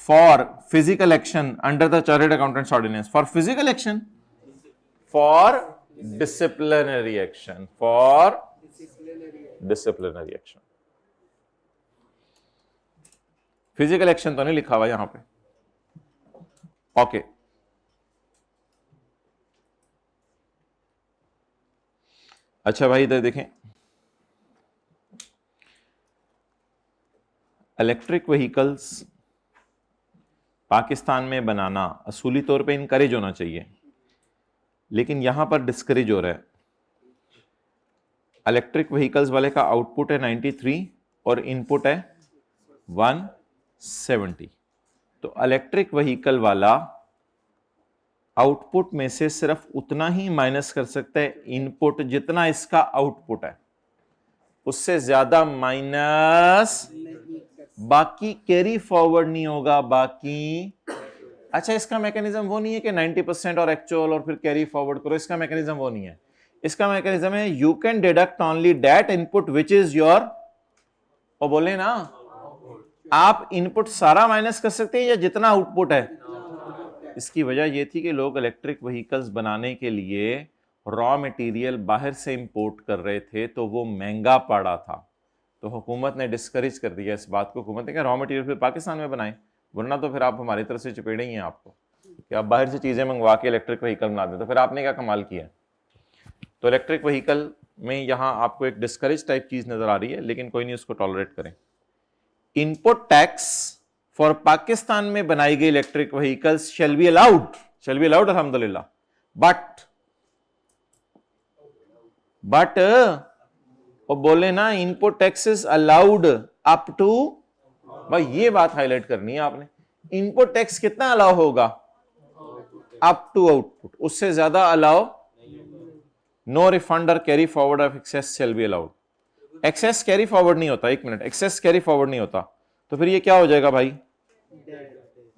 For physical action under the chartered accountants ordinance, for physical action, for disciplinary action, for disciplinary action. Physical action तो नहीं लिखा हुआ यहां पे, ओके। अच्छा भाई इधर देखें, इलेक्ट्रिक व्हीकल्स पाकिस्तान में बनाना असूली तौर पे इनकरेज होना चाहिए, लेकिन यहां पर डिस्करेज हो रहा है। इलेक्ट्रिक व्हीकल्स वाले का आउटपुट है 93 और इनपुट है 170। तो इलेक्ट्रिक व्हीकल वाला आउटपुट में से सिर्फ उतना ही माइनस कर सकता है इनपुट जितना इसका आउटपुट है, उससे ज्यादा माइनस, बाकी कैरी फॉरवर्ड नहीं होगा बाकी। अच्छा, इसका मैकेनिज्म वो नहीं है कि 90% और एक्चुअल और फिर कैरी फॉरवर्ड करो, इसका मैकेनिज्म वो नहीं है। इसका मैकेनिज्म है you can deduct only that input which is your, और बोले ना आप इनपुट सारा माइनस कर सकते हैं या जितना आउटपुट है। इसकी वजह यह थी कि लोग इलेक्ट्रिक व्हीकल्स बनाने के लिए रॉ मटेरियल बाहर से इंपोर्ट कर रहे थे, तो वो महंगा पड़ा था, तो हुकूमत ने डिस्करेज कर दिया इस बात को। हुकूमत ने कहा रॉ मटेरियल फिर पाकिस्तान में बनाएं, वरना तो फिर आप हमारी तरफ से चपेड़े ही हैं आपको कि आप बाहर से चीजें मंगवा के इलेक्ट्रिक व्हीकल बना दें। तो फिर आपने क्या कमाल किया? तो इलेक्ट्रिक व्हीकल में यहां आपको एक डिस्करेज टाइप चीज नजर आ रही है, लेकिन कोई नहीं, उसको टॉलरेट करें। इनपुट टैक्स फॉर पाकिस्तान में बनाई गई electric vehicles shall be allowed, shall be allowed अल्हम्दुलिल्लाह, बट वो बोले ना input taxes allowed up to, भाई ये बात हाईलाइट करनी है आपने। इनपुट टैक्स कितना अलाउ होगा? अप टू आउटपुट, उससे ज्यादा अलाउ, नो रिफंड और carry forward of excess shall be allowed. Excess carry forward नहीं होता, एक मिनट, एक्सेस कैरी फॉरवर्ड नहीं होता, तो फिर ये क्या हो जाएगा भाई?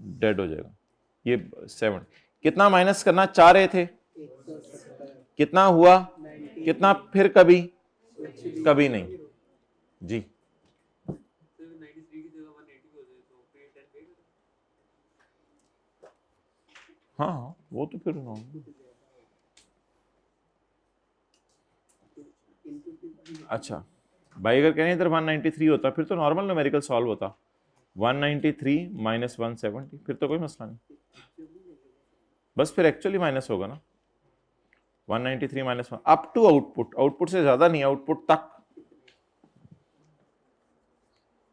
डेड हो जाएगा। ये 7 कितना माइनस करना चाह रहे थे, कितना हुआ, कितना, फिर कभी कभी नहीं जी। हाँ वो तो फिर अच्छा भाई, अगर कहें इधर 193 होता फिर तो नॉर्मल न्यूमेरिकल सॉल्व होता। 193 माइनस 170, फिर तो कोई मसला नहीं, बस फिर एक्चुअली माइनस होगा ना। 193 minus 1 up to output, output से ज्यादा नहीं, आउटपुट तक,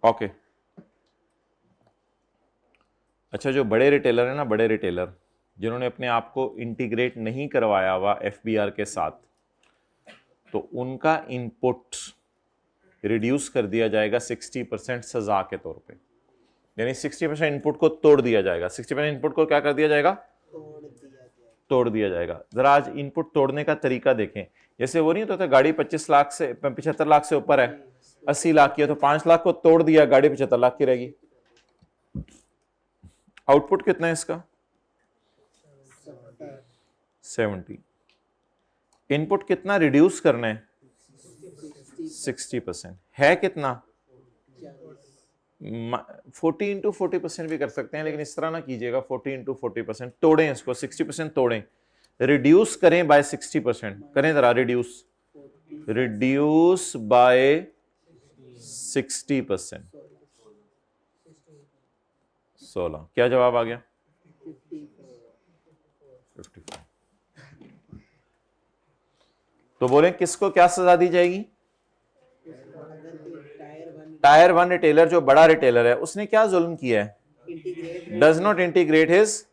ओके। अच्छा, जो बड़े रिटेलर है ना, बड़े रिटेलर जिन्होंने अपने आप को इंटीग्रेट नहीं करवाया हुआ FBR के साथ, तो उनका इनपुट रिड्यूस कर दिया जाएगा 60% सजा के तौर पे, यानी 60% इनपुट को तोड़ दिया जाएगा। 60% इनपुट को क्या कर दिया जाएगा? तोड़ दिया जाएगा। जरा आज इनपुट तोड़ने का तरीका देखें। जैसे वो नहीं होता था, गाड़ी 25 लाख से 75 लाख से ऊपर है, 80 लाख की है, तो 5 लाख को तोड़ दिया, गाड़ी 75 लाख की रहेगी। आउटपुट कितना है इसका? 70। इनपुट कितना रिड्यूस करना है? 60%। है कितना? 40 इंटू 40% भी कर सकते हैं, लेकिन इस तरह ना कीजिएगा। 40 इंटू 40%, तोड़ें इसको, 60% तोड़ें, रिड्यूस करें बाय 60%। करें जरा, रिड्यूस बाय 60%। 16। क्या जवाब आ गया? 54। तो बोले किसको क्या सजा दी जाएगी? टायर 1 रिटेलर, जो बड़ा रिटेलर है, उसने क्या जुल्म किया है? Does not integrate his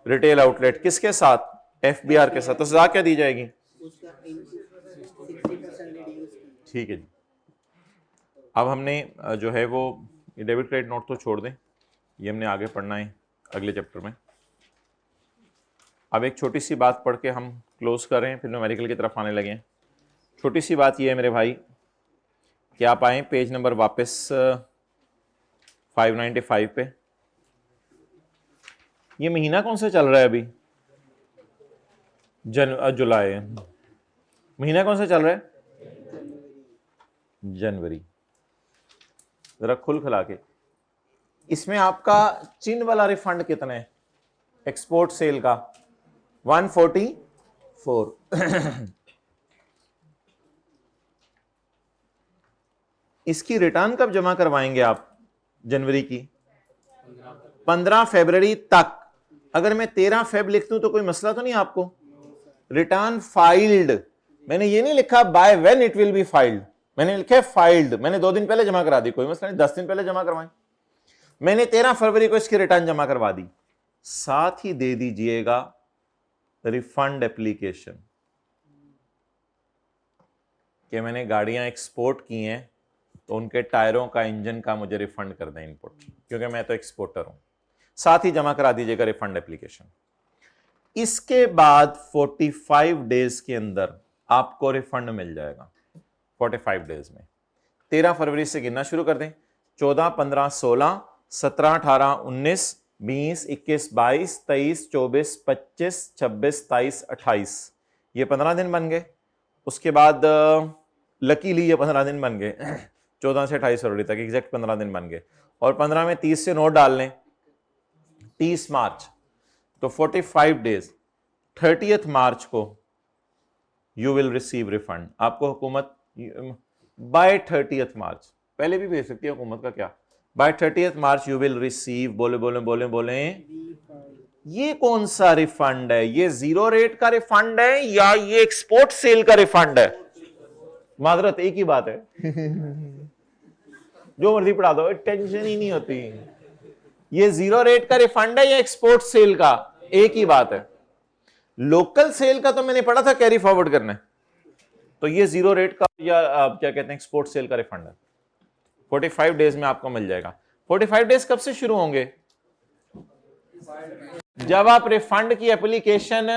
retail outlet. किसके साथ? FBR के साथ। तो सजा क्या दी जाएगी? ठीक है जी। अब हमने जो है वो डेबिट क्रेडिट नोट तो छोड़ दें, ये हमने आगे पढ़ना है अगले चैप्टर में। अब एक छोटी सी बात पढ़ के हम क्लोज कर रहे हैं, फिर न्यूमेरिकल की तरफ आने लगे हैं। छोटी सी बात ये है मेरे भाई कि आप आए पेज नंबर वापस 595 पे। ये महीना कौन सा चल रहा है अभी? जुलाई। महीना कौन सा चल रहा है? जनवरी। जरा खुल खिला के, इसमें आपका चीन वाला रिफंड कितना है? एक्सपोर्ट सेल का 144। इसकी रिटर्न कब जमा करवाएंगे आप? जनवरी की 15 फरवरी तक। अगर मैं 13 फेब लिख दूं तो कोई मसला तो नहीं आपको? रिटर्न फाइल्ड, मैंने ये नहीं लिखा by when it will be filed, मैंने लिखा फाइल्ड। मैंने 2 दिन पहले जमा करा दी, कोई मसला नहीं, 10 दिन पहले जमा करवाएं। मैंने 13 फरवरी को इसकी रिटर्न जमा करवा दी। साथ ही दे दीजिएगा रिफंड एप्लीकेशन कि मैंने गाड़ियां एक्सपोर्ट की हैं तो उनके टायरों का, इंजन का मुझे रिफंड कर दें इनपुट, क्योंकि मैं तो एक्सपोर्टर हूं। साथ ही जमा करा दीजिएगा रिफंड एप्लीकेशन। इसके बाद 45 डेज के अंदर आपको रिफंड मिल जाएगा। 45 डेज में 13 फरवरी से गिनना शुरू कर दें। 14, 15, 16, 17, 18, 19, 20, 21, 22, 23, 24, 25, 26, 27, 28, ये 15 दिन बन गए। उसके बाद लकीली ये 15 दिन बन गए। 14 से 28 फरवरी तक एग्जैक्ट 15 दिन बन गए। और 15 में 30 से नोट डाल लें, 30 मार्च, तो 45 डेज 30th मार्च को यू विल रिसीव रिफंड। आपको हुकूमत बाय 30th मार्च, पहले भी भेज सकती है हुकूमत का क्या, by 30th March you will receive. बोले बोले बोले बोले, ये कौन सा रिफंड है? ये जीरो रेट का रिफंड है या ये एक्सपोर्ट सेल का रिफंड है? माजरत एक ही बात है। जो मर्जी पढ़ा दो, टेंशन ही नहीं होती। ये जीरो रेट का रिफंड है या एक्सपोर्ट सेल का, एक ही बात है। लोकल सेल का तो मैंने पढ़ा था कैरी फॉरवर्ड करना है, तो ये जीरो रेट का या क्या कहते हैं एक्सपोर्ट सेल का रिफंड है। 45 डेज में आपको मिल जाएगा। 45 डेज कब से शुरू होंगे? जब आप रिफंड की एप्लीकेशन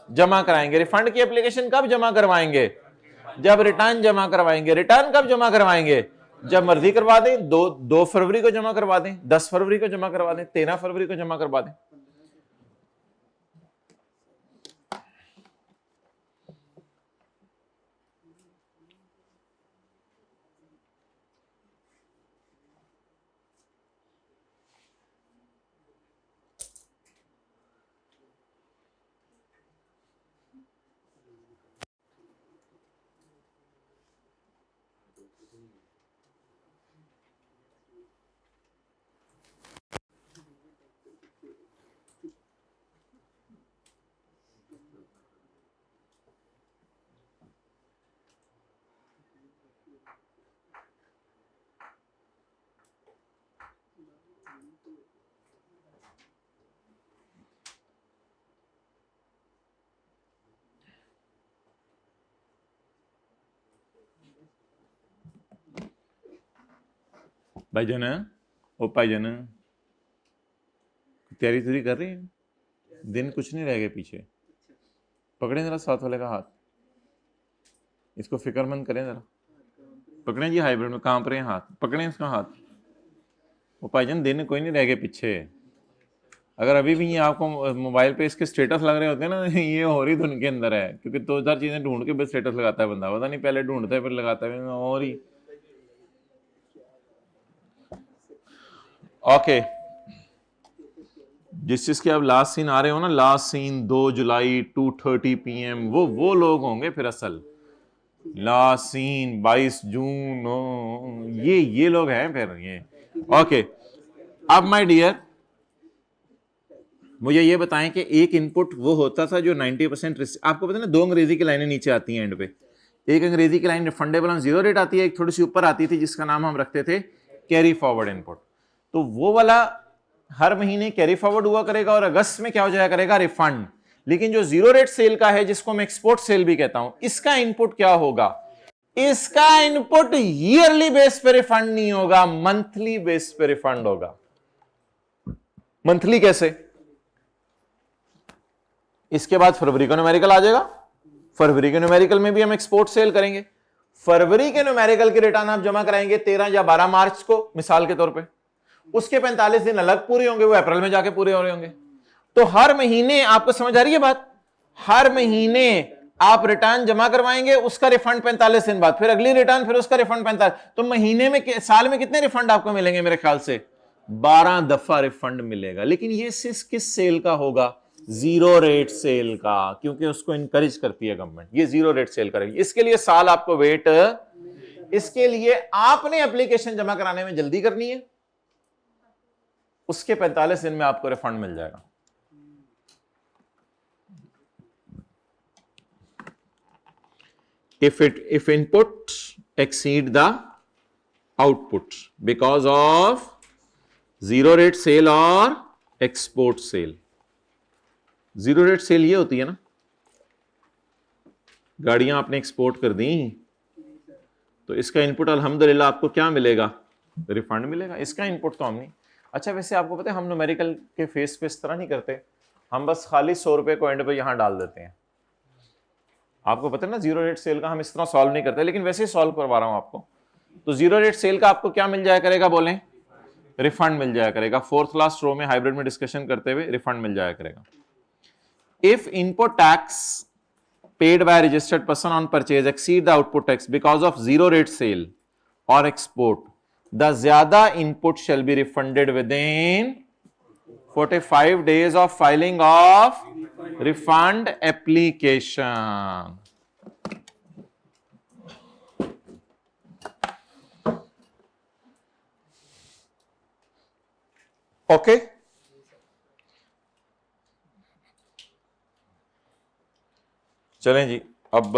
जमा कराएंगे। रिफंड की एप्लीकेशन कब जमा करवाएंगे? जब रिटर्न जमा करवाएंगे। रिटर्न कब जमा करवाएंगे? जब मर्जी करवा दें। 2 फरवरी को जमा करवा दें, 10 फरवरी को जमा करवा दें, 13 फरवरी को जमा करवा दें। भाईजान, ओ भाईजान, तैयारी तुरी कर रही है? दिन कुछ नहीं रह गए पीछे। पकड़ें जरा साथ वाले का हाथ, इसको फिक्रमंद करें जरा। पकड़ें जी, हाइब्रिड में कांप रहे हैं हाथ, पकड़ें इसका हाथ। ओ भाईजान, दिन कोई नहीं रह गए पीछे। अगर अभी भी ये आपको मोबाइल पे इसके स्टेटस लग रहे होते हैं ना, ये हो रही धुन के अंदर है, क्योंकि 2-4 चीजें ढूंढ के बस स्टेटस लगाता है बंदा, पता नहीं पहले ढूंढता है फिर लगाता है और ही। ओके, जिस चीज के आप लास्ट सीन आ रहे हो ना, लास्ट सीन 2 जुलाई 2:30 PM, वो लोग होंगे फिर असल लास्ट सीन 22 जून, ये लोग हैं फिर ये। ओके, अब माय डियर मुझे ये बताएं कि एक इनपुट वो होता था जो 90%, आपको पता है ना 2 अंग्रेजी की लाइनें नीचे आती हैं एंड पे, एक अंग्रेजी की लाइन रिफंडेबल ऑन 0 रेट आती है, एक थोड़ी सी ऊपर आती थी जिसका नाम हम रखते थे कैरी फॉरवर्ड इनपुट। तो वो वाला हर महीने कैरी फॉरवर्ड हुआ करेगा और अगस्त में क्या हो जाया करेगा, रिफंड। लेकिन जो 0 रेट सेल का है, जिसको मैं एक्सपोर्ट सेल भी कहता हूं, इसका इनपुट क्या होगा, इसका इनपुट ईयरली बेस पे रिफंड नहीं होगा, मंथली बेस पे रिफंड होगा। मंथली कैसे, इसके बाद फरवरी का न्यूमेरिकल आ जाएगा, फरवरी के न्यूमेरिकल में भी हम एक्सपोर्ट सेल करेंगे। फरवरी के न्यूमेरिकल के रिटर्न आप जमा कराएंगे 13 या 12 मार्च को मिसाल के तौर पे, उसके 45 दिन अलग पूरे होंगे, वो अप्रैल में जाके पूरे हो रहे होंगे। तो हर महीने, आपको समझ आ रही है बात, हर महीने आप रिटर्न जमा करवाएंगे, उसका रिफंड 45 दिन बाद, फिर अगली रिटर्न, फिर उसका रिफंड 45। तो महीने में, साल में कितने रिफंड आपको मिलेंगे, मेरे ख्याल से 12 दफा रिफंड मिलेगा। लेकिन ये किस सेल का होगा, 0 रेट सेल का, क्योंकि उसको इनकरेज करती है गवर्नमेंट, ये 0 रेट सेल करेगी। इसके लिए साल आपको वेट, इसके लिए आपने एप्लीकेशन जमा कराने में जल्दी करनी है, उसके 45 दिन में आपको रिफंड मिल जाएगा। if input exceed the output because of 0 rate sale और export sale। 0 रेट सेल ये होती है ना, गाड़ियां आपने एक्सपोर्ट कर दी, तो इसका इनपुट अल्हम्दुलिल्लाह आपको क्या मिलेगा, रिफंड मिलेगा, इसका इनपुट तो हम नहीं। अच्छा, वैसे आपको पता है हम न्यूमेरिकल के फेस पे इस तरह नहीं करते, हम बस खाली 100 रुपए को एंड पे यहां डाल देते हैं। आपको पता है ना 0 रेट सेल का हम इस तरह सॉल्व नहीं करते, लेकिन वैसे ही सॉल्व करवा रहा हूं आपको। तो 0 रेट सेल का आपको क्या मिल जाया करेगा, बोलें, रिफंड मिल जाया करेगा। 4th लास्ट रो में हाइब्रिड में डिस्कशन करते हुए रिफंड मिल जाया करेगा। If input tax paid by a registered person on purchase exceed the output tax because of 0 rate sale or export, the zyada input shall be refunded within 45 days of filing of refund application. Okay? चलें जी, अब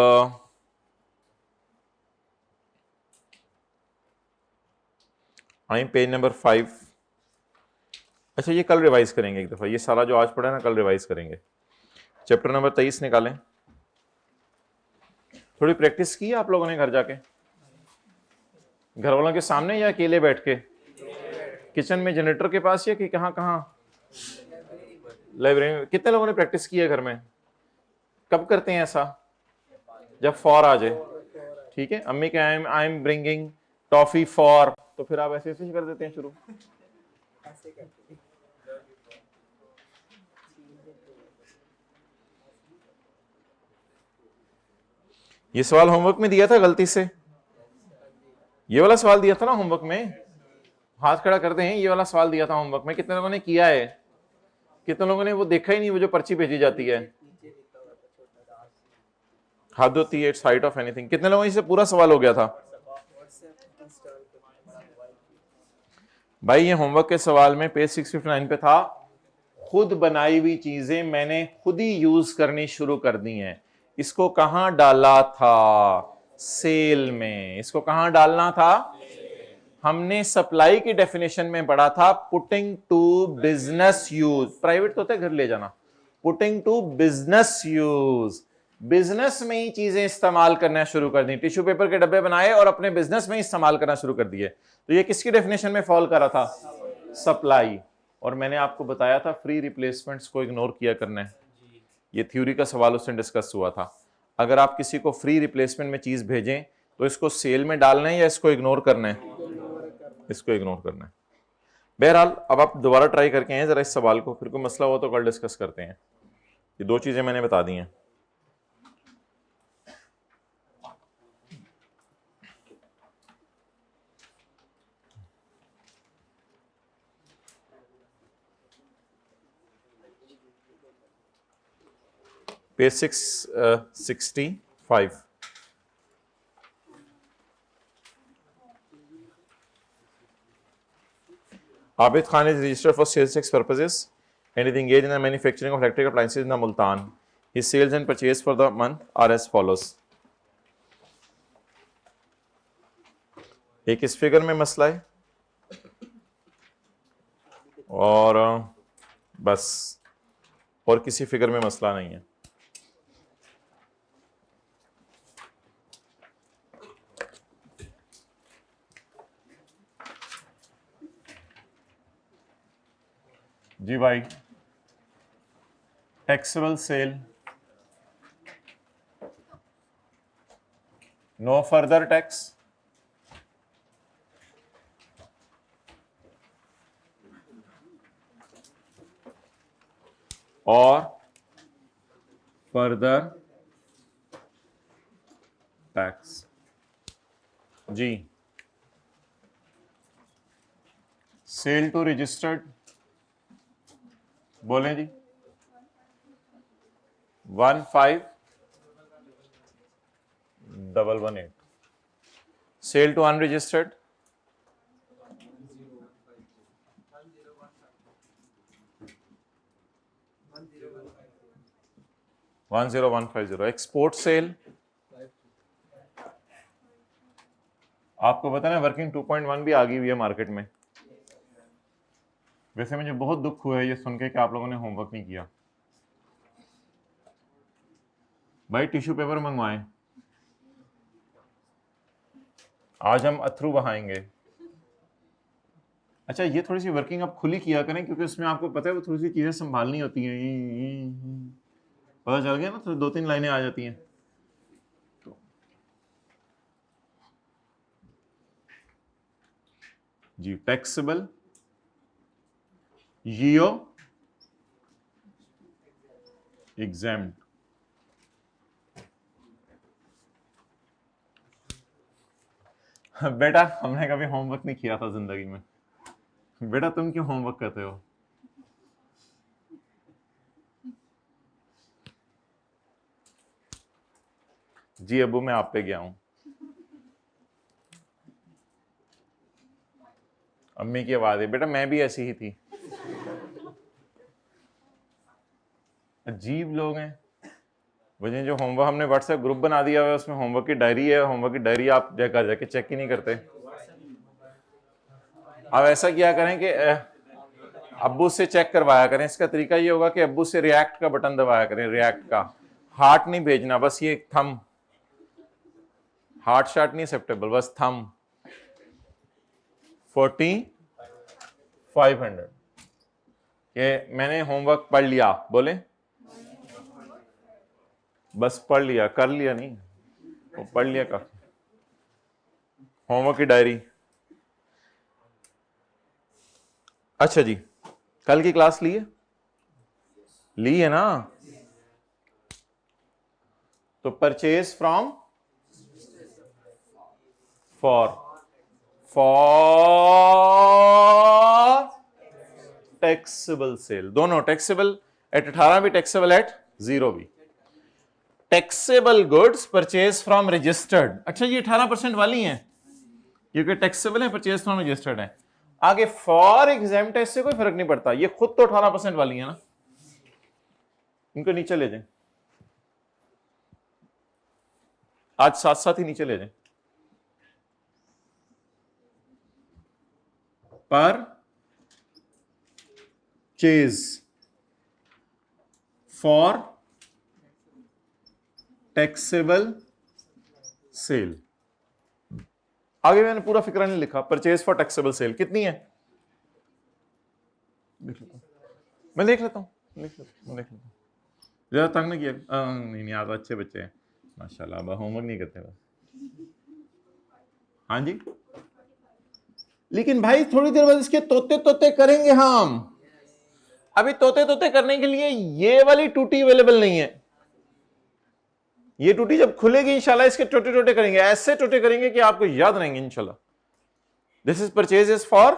आई page number 5। अच्छा, ये कल revise करेंगे एक दफा, ये सारा जो आज पढ़ा है ना कल रिवाइज करेंगे। चैप्टर नंबर 23 निकालें। थोड़ी प्रैक्टिस की आप लोगों ने घर जाके, घर वालों के सामने या अकेले बैठ के, किचन में जनरेटर के पास या कि कहाँ कहाँ, लाइब्रेरी में? कितने लोगों ने प्रैक्टिस की है घर में? कब करते हैं ऐसा, जब फॉर आ जाए, ठीक है। अम्मी के I am bringing toffee for, तो फिर आप ऐसे ऐसे कर देते हैं शुरू। ये सवाल होमवर्क में दिया था गलती से, ये वाला सवाल दिया था ना होमवर्क में, हाथ खड़ा करते हैं, ये वाला सवाल दिया था होमवर्क में। कितने लोगों ने किया है, कितने लोगों ने वो देखा ही नहीं, वो जो पर्ची भेजी जाती है, हद होती है, इट्स हाइट ऑफ एनीथिंग। कितने लोगों से पूरा सवाल हो गया था भाई? ये होमवर्क के सवाल में पेज 659 पे था, खुद बनाई हुई चीजें मैंने खुद ही यूज करनी शुरू कर दी हैं। इसको कहां डाला था, सेल में। इसको कहां डालना था, हमने सप्लाई की डेफिनेशन में पढ़ा था, putting to business use. Private तो होता है घर ले जाना, putting to business use, business में ही चीजें इस्तेमाल करना शुरू कर दी। टिश्यू पेपर के डब्बे बनाए और अपने बिजनेस में ही इस्तेमाल करना शुरू कर दिए। तो ये किसकी डेफिनेशन में फॉल कर रहा था, सप्लाई। और मैंने आपको बताया था फ्री रिप्लेसमेंट्स को इग्नोर किया करना है, ये थ्योरी का सवाल उससे डिस्कस हुआ था। अगर आप किसी को फ्री रिप्लेसमेंट में चीज भेजें तो इसको सेल में डालना है या इसको इग्नोर करना है, इसको इग्नोर करना है। बहरहाल अब आप दोबारा ट्राई करके आए जरा इस सवाल को, फिर कोई मसला हो तो कल डिस्कस करते हैं। ये दो चीजें मैंने बता दी हैं। Page 665। Abid Khan is registered for sales tax purposes and is engaged in the manufacturing of electrical appliances in the Multan. His sales and purchase for the month are as follows. एक इस figure में मसला है और बस, और किसी figure में मसला नहीं है। जी भाई, taxable sale, no further tax, और फर्दर टैक्स। जी, सेल टू रजिस्टर्ड, बोलें जी, 15,118। Sale to unregistered 10150। Export sale आपको पता है वर्किंग 2.1 भी आ गई हुई है मार्केट में। वैसे मुझे बहुत दुख हुआ है ये सुन के कि आप लोगों ने होमवर्क नहीं किया। भाई टिश्यू पेपर मंगवाएं, आज हम अथरू बहाएंगे। अच्छा, ये थोड़ी सी वर्किंग आप खुली किया करें क्योंकि उसमें आपको पता है वो थोड़ी सी चीजें संभालनी होती हैं। पता चल गया ना, तो 2-3 लाइनें आ जाती हैं। तो जी, टैक्सेबल, यीओ, एग्जैम्प्ट। बेटा हमने कभी होमवर्क नहीं किया था जिंदगी में। बेटा तुम क्यों होमवर्क करते हो? जी अबू, मैं आप पे गया हूं। अम्मी की आवाज है। बेटा मैं भी ऐसी ही थी। अजीब लोग हैं। वजह जो होमवर्क हमने व्हाट्सएप ग्रुप बना दिया हुआ है उसमें होमवर्क की डायरी है, होमवर्क की डायरी आप जाके चेक ही नहीं करते। अब ऐसा किया करें कि अब्बू से चेक करवाया करें। इसका तरीका ये होगा कि अब्बू से रिएक्ट का बटन दबाया करें, रिएक्ट का। हार्ट नहीं भेजना, बस ये थंब, हार्ट शार्ट नहीं एक्सेप्टेबल, बस थंब। 4500 ये मैंने होमवर्क पढ़ लिया, बोले बस पढ़ लिया, कर लिया नहीं, वो पढ़ लिया काफी। होमवर्क की डायरी। अच्छा जी, कल की क्लास ली है? ली है ना? तो purchase from for taxable sale, दोनों टैक्सेबल एट 18 भी, टैक्सेबल एट 0 भी। Taxable goods purchase from registered. अच्छा, ये 18% वाली हैं क्योंकि टैक्सेबल है, परचेज फ्रॉम रजिस्टर्ड है। आगे फॉर एग्जाम्प्ट है, इससे कोई फर्क नहीं पड़ता, ये खुद तो 18% वाली है ना। इनको नीचे ले जाएं, आज साथ साथ ही नीचे ले जाएं। Purchase for taxable sale. आगे मैंने पूरा फिक्र नहीं लिखा। परचेज फॉर टैक्सेबल सेल कितनी है? मैं देख लेता हूँ, ज्यादा तंग नहीं किया। नहीं आप अच्छे बच्चे हैं माशाल्लाह, अब होमवर्क नहीं करते बस। हाँ जी, लेकिन भाई थोड़ी देर बाद इसके तोते तोते करेंगे हम। अभी तोते तोते करने के लिए ये वाली टूटी अवेलेबल नहीं है। ये टूटी जब खुलेगी इंशाल्लाह इसके टोटे टोटे करेंगे, ऐसे टोटे करेंगे कि आपको याद रहेंगे इंशाल्लाह। This is purchase is for,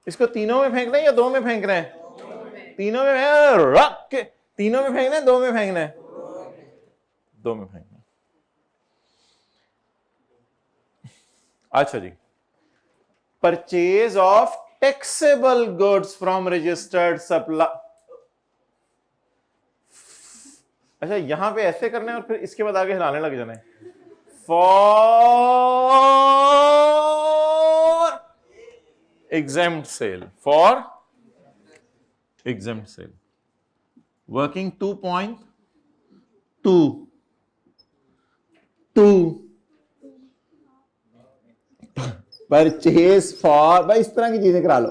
इसको तीनों में फेंकना है या दो में फेंक रहे हैं? तीनों में रख के, तीनों में फेंकना है, दो में फेंकना है? दो में फेंकना है। अच्छा जी, purchase of taxable goods from registered supply. अच्छा यहां पे ऐसे करना है और फिर इसके बाद आगे हिलाने लग जाना है। For exempt sale, for exempt sale, working 2.2 purchase for, भाई इस तरह की चीजें करा लो,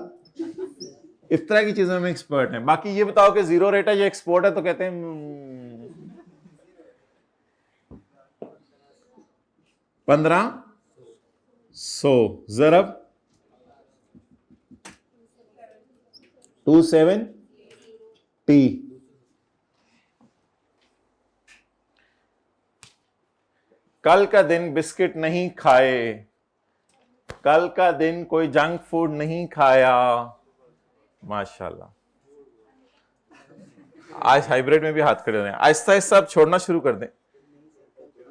इस तरह की चीजों में एक्सपर्ट हैं। बाकी ये बताओ कि जीरो रेट है, ये एक्सपोर्ट है, तो कहते हैं 1500 ज़रब 27T। कल का दिन बिस्किट नहीं खाए, कल का दिन कोई जंक फूड नहीं खाया, माशाल्लाह। आज हाइब्रिड में भी हाथ खड़े हो रहे हैं। आहिस्ता आहिस्ता आप छोड़ना शुरू कर दें।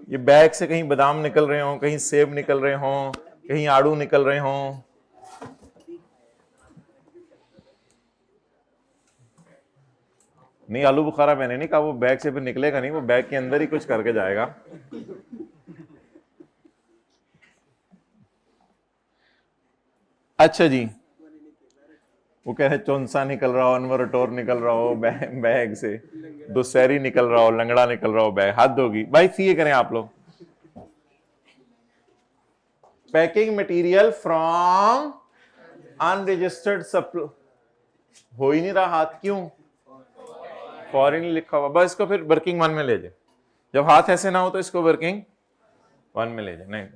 ये बैग से कहीं बादाम निकल रहे हों, कहीं सेब निकल रहे हों, कहीं आड़ू निकल रहे हों, नहीं आलू बुखारा मैंने नहीं कहा, वो बैग से फिर निकलेगा नहीं, वो बैग के अंदर ही कुछ करके जाएगा। अच्छा जी, वो कह रहे चौंसा निकल रहा हो, अनवर टोर निकल रहा हो बैग से, दुसैरी निकल रहा हो, लंगड़ा निकल रहा हो बैग, हद होगी भाई। सीए करें आप लोग। Packing material from unregistered supply, हो ही नहीं रहा हाथ, क्यों? फॉरेन लिखा हुआ, बस इसको फिर वर्किंग वन में ले जाए। जब हाथ ऐसे ना हो तो इसको वर्किंग वन में ले जाए। नहीं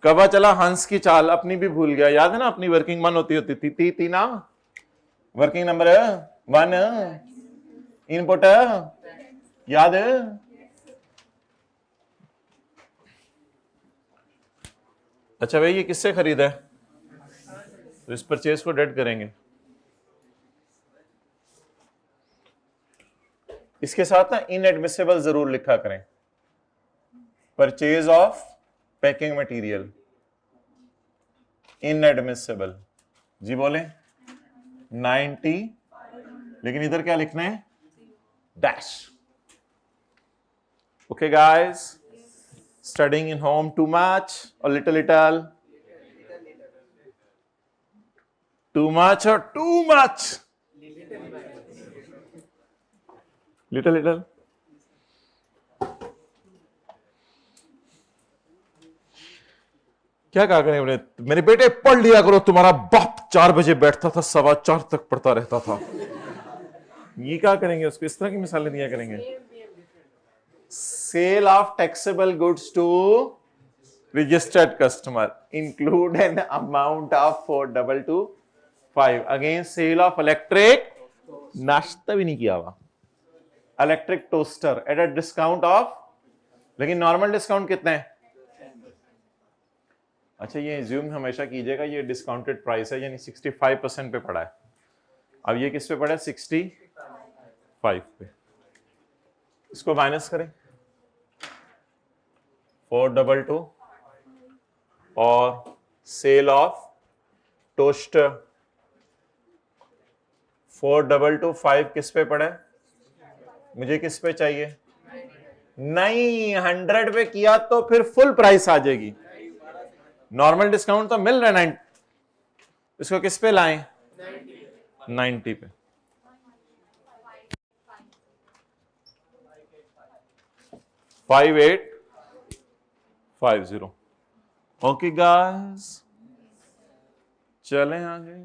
कबा चला हंस की चाल, अपनी भी भूल गया, याद है ना अपनी वर्किंग वन होती थी, ती ना वर्किंग नंबर वन, इनपुट याद। अच्छा भाई ये किससे खरीदा है? तो इस परचेज को डेड करेंगे। इसके साथ ना इनएडमिसिबल जरूर लिखा करें। Purchase of packing material inadmissible, जी बोले 90, लेकिन इधर क्या लिखना है? Dash. Okay guys, studying in home too much और लिटिल टू मच और टू मच लिटिल क्या कहा करें अपने, मेरे बेटे पढ़ लिया करो, तुम्हारा बाप 4 बजे बैठता था 4:15 तक पढ़ता रहता था। ये क्या करेंगे उसको, इस तरह की मिसालें दिया करेंगे। Sale of taxable goods to registered customer include an amount of 4225 against sale of electric, नाश्ता भी नहीं किया हुआ, electric toaster at a discount of, लेकिन नॉर्मल डिस्काउंट कितना है? अच्छा ये एज्यूम हमेशा कीजिएगा ये डिस्काउंटेड प्राइस है, यानी 65% पे पड़ा है। अब ये किस पे पड़ा है? 65 पे। इसको माइनस करें 422 और सेल ऑफ टोस्टर 4225 किस पे पड़ा है? मुझे किस पे चाहिए? नहीं 100 पे किया तो फिर फुल प्राइस आ जाएगी, नॉर्मल डिस्काउंट तो मिल रहा है 90, इसको किस पे लाएं? 90 पे। $5850। ओके गाइस चलें आगे।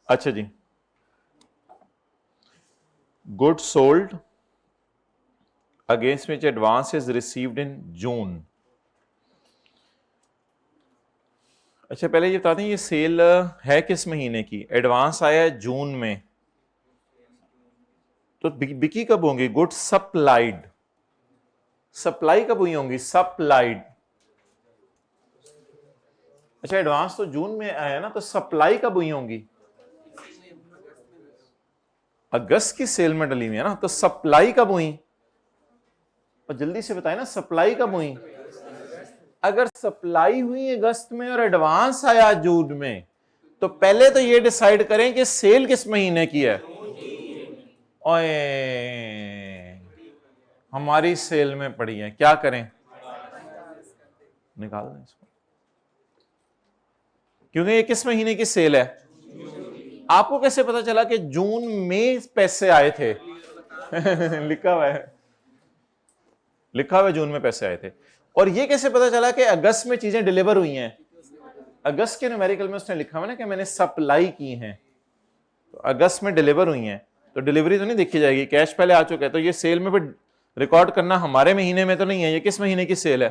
अच्छा जी, good sold against which advance is received in June. अच्छा पहले ये बता दें ये सेल है किस महीने की? एडवांस आया है जून में, तो बिकी कब होंगी? गुड्स सप्लाइड, सप्लाई कब हुई होंगी? सप्लाइड। अच्छा एडवांस तो जून में आया ना, तो सप्लाई कब हुई होंगी? अगस्त की सेल में डली हुई है ना, तो सप्लाई कब हुई? और जल्दी से बताए ना, सप्लाई कब हुई? अगर सप्लाई हुई अगस्त में और एडवांस आया जून में, तो पहले तो ये डिसाइड करें कि सेल किस महीने की है। ओए हमारी सेल में पड़ी है, क्या करें? निकाल दें इसको, क्योंकि ये किस महीने की सेल है? आपको कैसे पता चला कि जून में पैसे आए थे? लिखा हुआ है, लिखा हुआ है जून में पैसे आए थे। और ये कैसे पता चला कि अगस्त में चीजें डिलीवर हुई हैं? अगस्त के न्यूमेरिकल में उसने लिखा हुआ ना कि मैंने सप्लाई की हैं, तो अगस्त में डिलीवर हुई हैं, तो डिलीवरी तो नहीं देखी जाएगी, कैश पहले आ चुका है, तो ये सेल में भी रिकॉर्ड करना हमारे महीने में तो नहीं है। ये किस महीने की सेल है?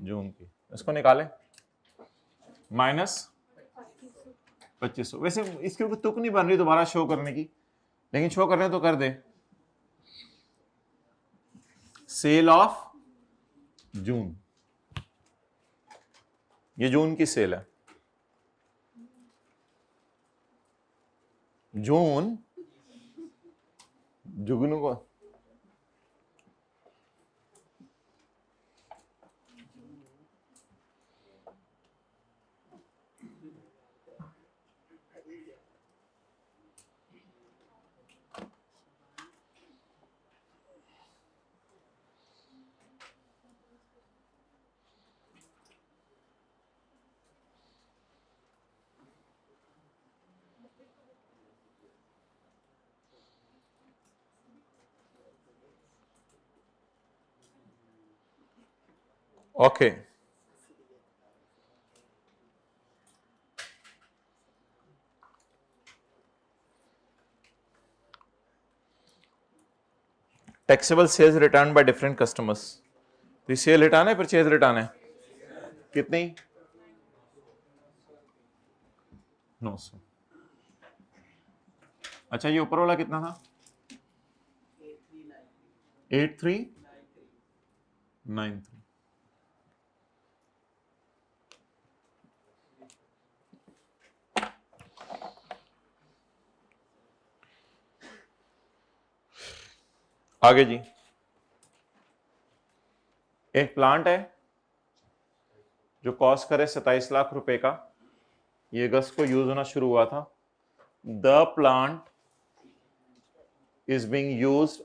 जून की। इसको निकालें, माइनस 2500। वैसे इसके ऊपर तुक नहीं बन रही दोबारा शो करने की, लेकिन शो करने तो कर दे। सेल ऑफ जून, ये जून की सेल है। जून जुगनू को okay taxable sales return by different customers. तो सेल रिटर्न है, परचेज रिटर्न है, कितनी? 900। अच्छा ये ऊपर वाला कितना था? 8393। आगे जी, एक प्लांट है जो कॉस्ट करे 27 लाख रुपए का, ये अगस्त को यूज होना शुरू हुआ था। The plant is being used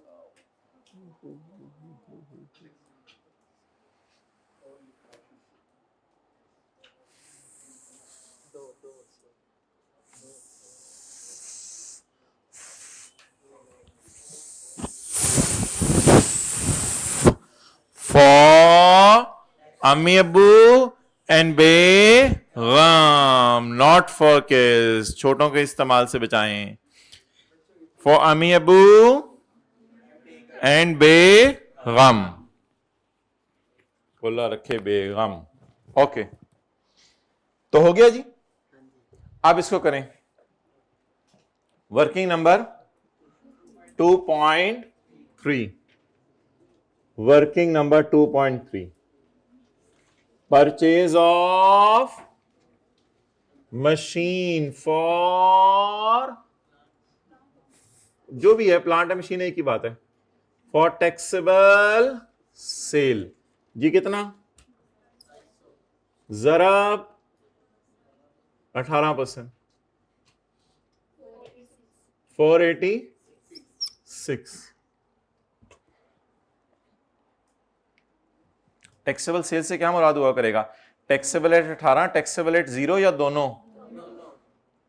for amiable and begum, not for kids, छोटों के इस्तेमाल से बचाएं। For amiable and begum, खुला रखे बेगम। ओके तो हो गया जी। अब इसको करें, working number 2.3, working number 2.3, purchase of machine for, जो भी है प्लांट है मशीन एक ही बात है, फॉर टैक्सेबल सेल जी कितना? जरा 18%, 486। टैक्सेबल सेल से क्या मुराद हुआ करेगा? टैक्सेबल एट 18, टैक्सेबल एट 0 या दोनों?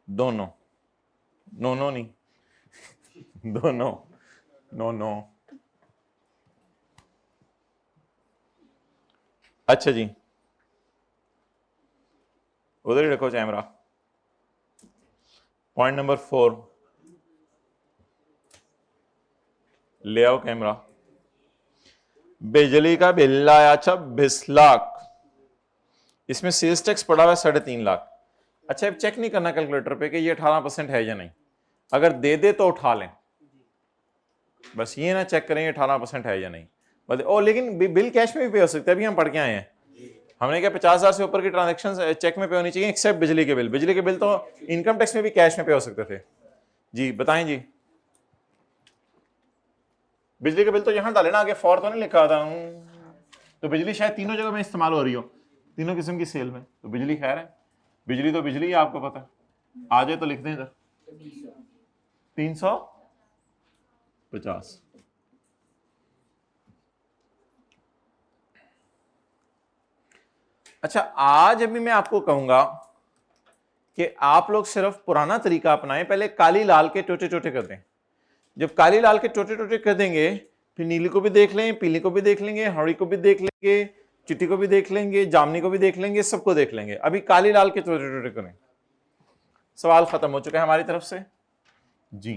दोनों, नो नो नहीं दोनों, नो नो। अच्छा जी उधर ही रखो कैमरा। पॉइंट नंबर 4, ले आओ कैमरा। बिजली का बिल आया 26 लाख, इसमें सेल्स टैक्स पड़ा हुआ है 3.5 लाख। अच्छा अब चेक नहीं करना कैलकुलेटर पे कि ये 18% है या नहीं, अगर दे दे तो उठा लें, बस ये ना चेक करें 18% है या नहीं। बस ओ लेकिन बिल कैश में भी पे हो सकता है, अभी हम पढ़ के आए हैं, हमने क्या 50,000 से ऊपर की ट्रांजैक्शन चेक में पे होनी चाहिए एक्सेप्ट बिजली के बिल। बिजली के बिल तो इनकम टैक्स में भी कैश में पे हो सकते थे। जी बताएं जी, बिजली के बिल तो यहां डाले ना, आगे फॉर तो नहीं लिखा था। तो बिजली शायद तीनों जगह में इस्तेमाल हो रही हो, तीनों किस्म की सेल में, तो बिजली खैर है, बिजली तो बिजली है, आपको पता है। आ जाए तो लिख दें इधर 350। अच्छा आज अभी मैं आपको कहूंगा कि आप लोग सिर्फ पुराना तरीका अपनाएं, पहले काली लाल के टोटे टोटे कर दें। जब काली लाल के टोटे टोटे कर देंगे फिर नीली को भी देख लें, पीली को भी देख लेंगे, हरी को भी देख लेंगे, चिट्टी को भी देख लेंगे, जामनी को भी देख लेंगे, सबको देख लेंगे। अभी काली लाल के टोटे टोटे करें। सवाल खत्म हो चुका है हमारी तरफ से जी।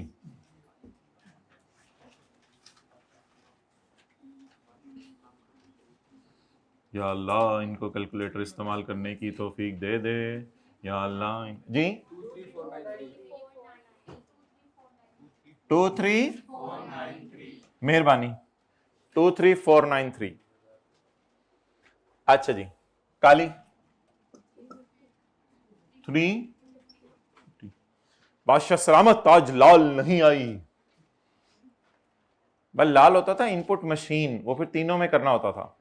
या अल्लाह इनको कैलकुलेटर इस्तेमाल करने की तौफीक दे दे या अल्लाह जी। 23493 मेहरबानी 23493। अच्छा जी काली 3 बादशाह सलामत आज लाल नहीं आई। बस लाल होता था इनपुट मशीन, वो फिर तीनों में करना होता था।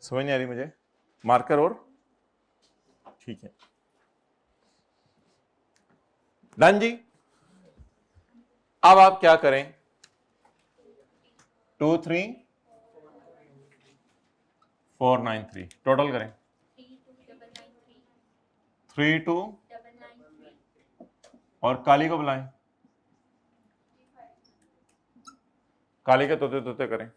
समझ नहीं आ रही मुझे, मार्कर और ठीक है डन जी। अब आप क्या करें, 23493 टोटल करें 32 और काली को बुलाएं, काली के तोते तोते करें।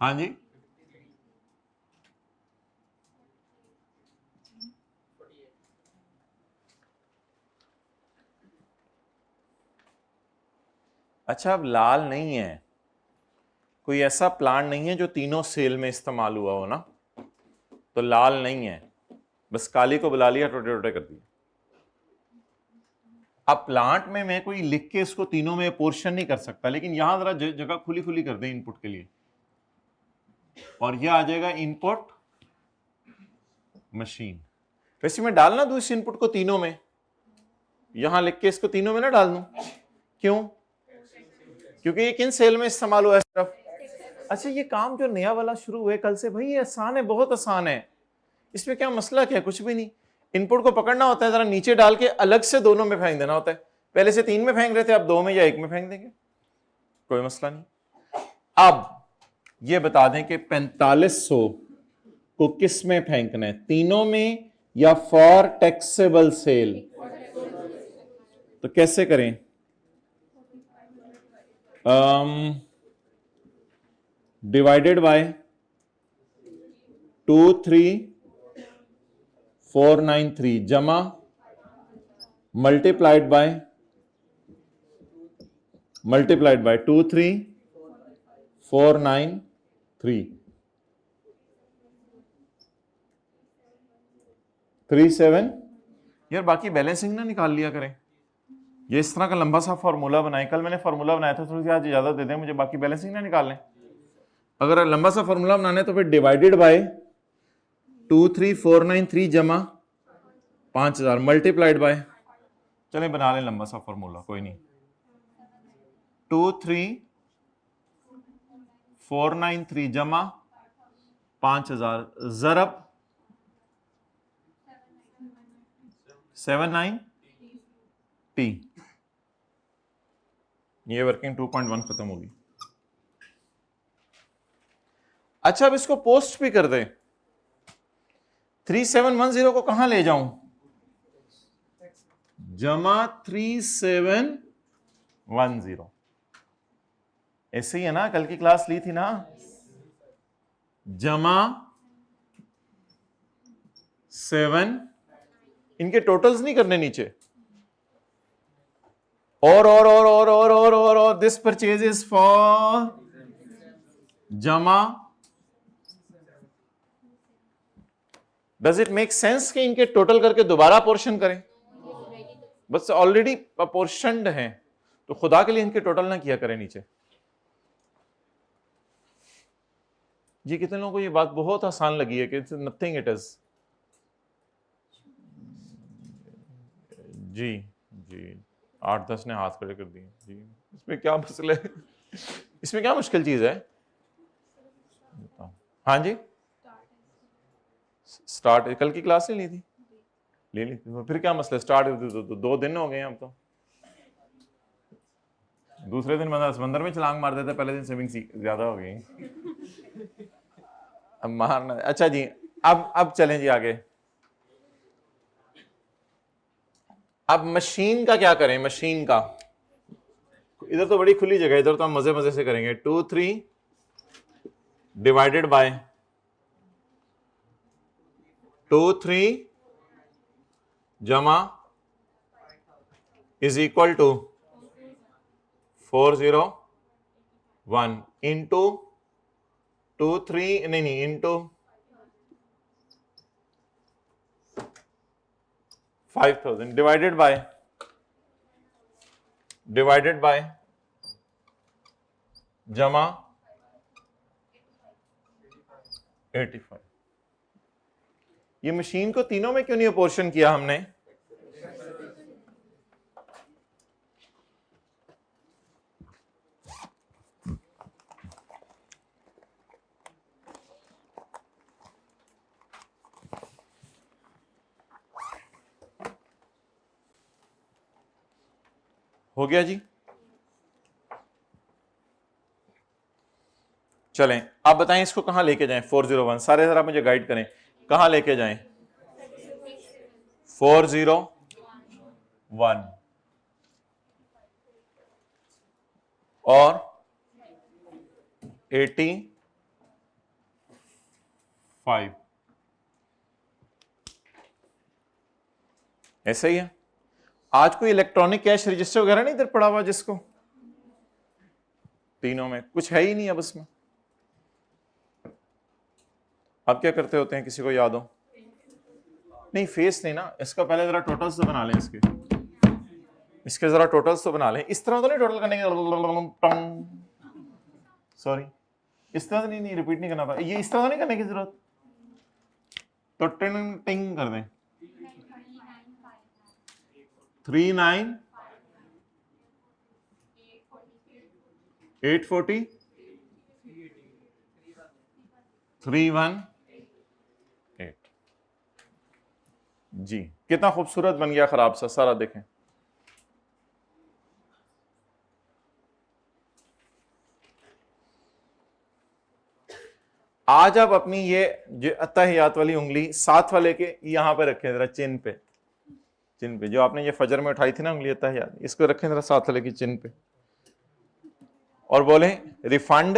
हाँ जी अच्छा अब लाल नहीं है, कोई ऐसा प्लांट नहीं है जो तीनों सेल में इस्तेमाल हुआ हो ना, तो लाल नहीं है, बस काली को बुला लिया, टोटे टोटे कर दिए। अब प्लांट में मैं कोई लिख के इसको तीनों में पोर्शन नहीं कर सकता, लेकिन यहां जरा जगह खुली खुली कर दें इनपुट के लिए, और यह आ जाएगा इनपुट मशीन। वैसे मैं डालना दूं इस इनपुट को तीनों में, यहां लिख के इसको तीनों में ना डाल दूं, क्यों? क्योंकि ये किन सेल में इस्तेमाल हुआ है सिर्फ। अच्छा ये काम जो नया वाला शुरू हुआ है कल से, भाई ये आसान है, बहुत आसान है, इसमें क्या मसला क्या है, कुछ भी नहीं। इनपुट को पकड़ना होता है, जरा नीचे डाल के अलग से दोनों में फेंक देना होता है। पहले से 3 में फेंक रहे थे, अब 2 में या 1 में फेंक देंगे, कोई मसला नहीं। अब ये बता दें कि 4500 को किस में फेंकना है, तीनों में या फॉर टैक्सेबल सेल? तो कैसे करें, डिवाइडेड बाय 23493 जमा मल्टीप्लाइड बाय 23493 37। यार बाकी बैलेंसिंग ना निकाल लिया करें, ये इस तरह का लंबा सा फॉर्मूला बनाए, कल मैंने फॉर्मूला बनाया था, थोड़ी सी आज इजाजत दे दें मुझे, बाकी बैलेंसिंग ना निकाल लें। अगर लंबा सा फॉर्मूला बनाना है तो फिर डिवाइडेड बाय 23493 जमा 5000 मल्टीप्लाइड बाय, चलें बना लें लंबा सा फॉर्मूला, कोई नहीं, 23493 जमा 5000 जरब 79T। ये वर्किंग 2.1 खत्म होगी। अच्छा अब इसको पोस्ट भी कर दें, 3710 को कहां ले जाऊं? जमा 3710, ऐसे ही है ना, कल की क्लास ली थी ना, जमा 7, इनके टोटल्स नहीं करने नीचे, और दिस परचेज इज फॉर जमा। डज इट मेक सेंस कि इनके टोटल करके दोबारा पोर्शन करें? बस ऑलरेडी अपोर्शनड हैं, तो खुदा के लिए इनके टोटल ना किया करें नीचे। ये कितने लोगों को ये बात बहुत आसान लगी है कि नथिंग इट इज। जी जी, 8-10 ने हाथ खड़े कर दिए जी। इसमें क्या मसला है? इसमें क्या मुश्किल चीज है? हाँ जी, स्टार्ट कल की क्लास नहीं ली थी? ले ली थी, फिर क्या मसला? स्टार्ट 2 दिन हो गए हैं अब तो। दूसरे दिन बंदा समंदर में छलांग मार देता, पहले दिन स्विमिंग ज्यादा हो गई। अब मारना, अच्छा जी, अब चलें जी आगे। अब मशीन का क्या करें? मशीन का इधर तो बड़ी खुली जगह है, इधर तो हम मजे मजे से करेंगे। 2 3 डिवाइडेड बाय 2 3 जमा इज इक्वल टू 401 इंटू 2 3 नहीं इंटू 5000 डिवाइडेड बाय जमा 85। ये मशीन को तीनों में क्यों नहीं अपोर्शन किया हमने? हो गया जी। चलें, आप बताएं इसको कहां लेके जाएं? 401 सारे जरा मुझे गाइड करें, कहां लेके जाएं? 401 और 85, ऐसा ही है। आज कोई इलेक्ट्रॉनिक कैश रजिस्टर वगैरह नहीं इधर पड़ा हुआ जिसको? तीनों में कुछ है ही नहीं अब इसमें। अब क्या करते होते हैं, किसी को याद हो? नहीं फेस नहीं ना, इसका पहले जरा टोटल्स तो बना लें, इसके जरा टोटल्स तो बना लें। इस तरह तो नहीं टोटल करने के, सॉरी इस तरह तो नहीं रिपीट नहीं करना, ये इस तरह तो नहीं करने की जरूरत, तो टिंग टिंग कर दें 39 840 318 जी। कितना खूबसूरत बन गया, खराब सा सारा देखें। आज आप अपनी ये जो अत्तहियात वाली उंगली साथ वाले के यहां पे रखें जरा, चिन पे जो आपने ये फजर में उठाई थी ना उंगली अत्तहियात, इसको रखें जरा साथ वाले की चिन पे और बोले रिफंड।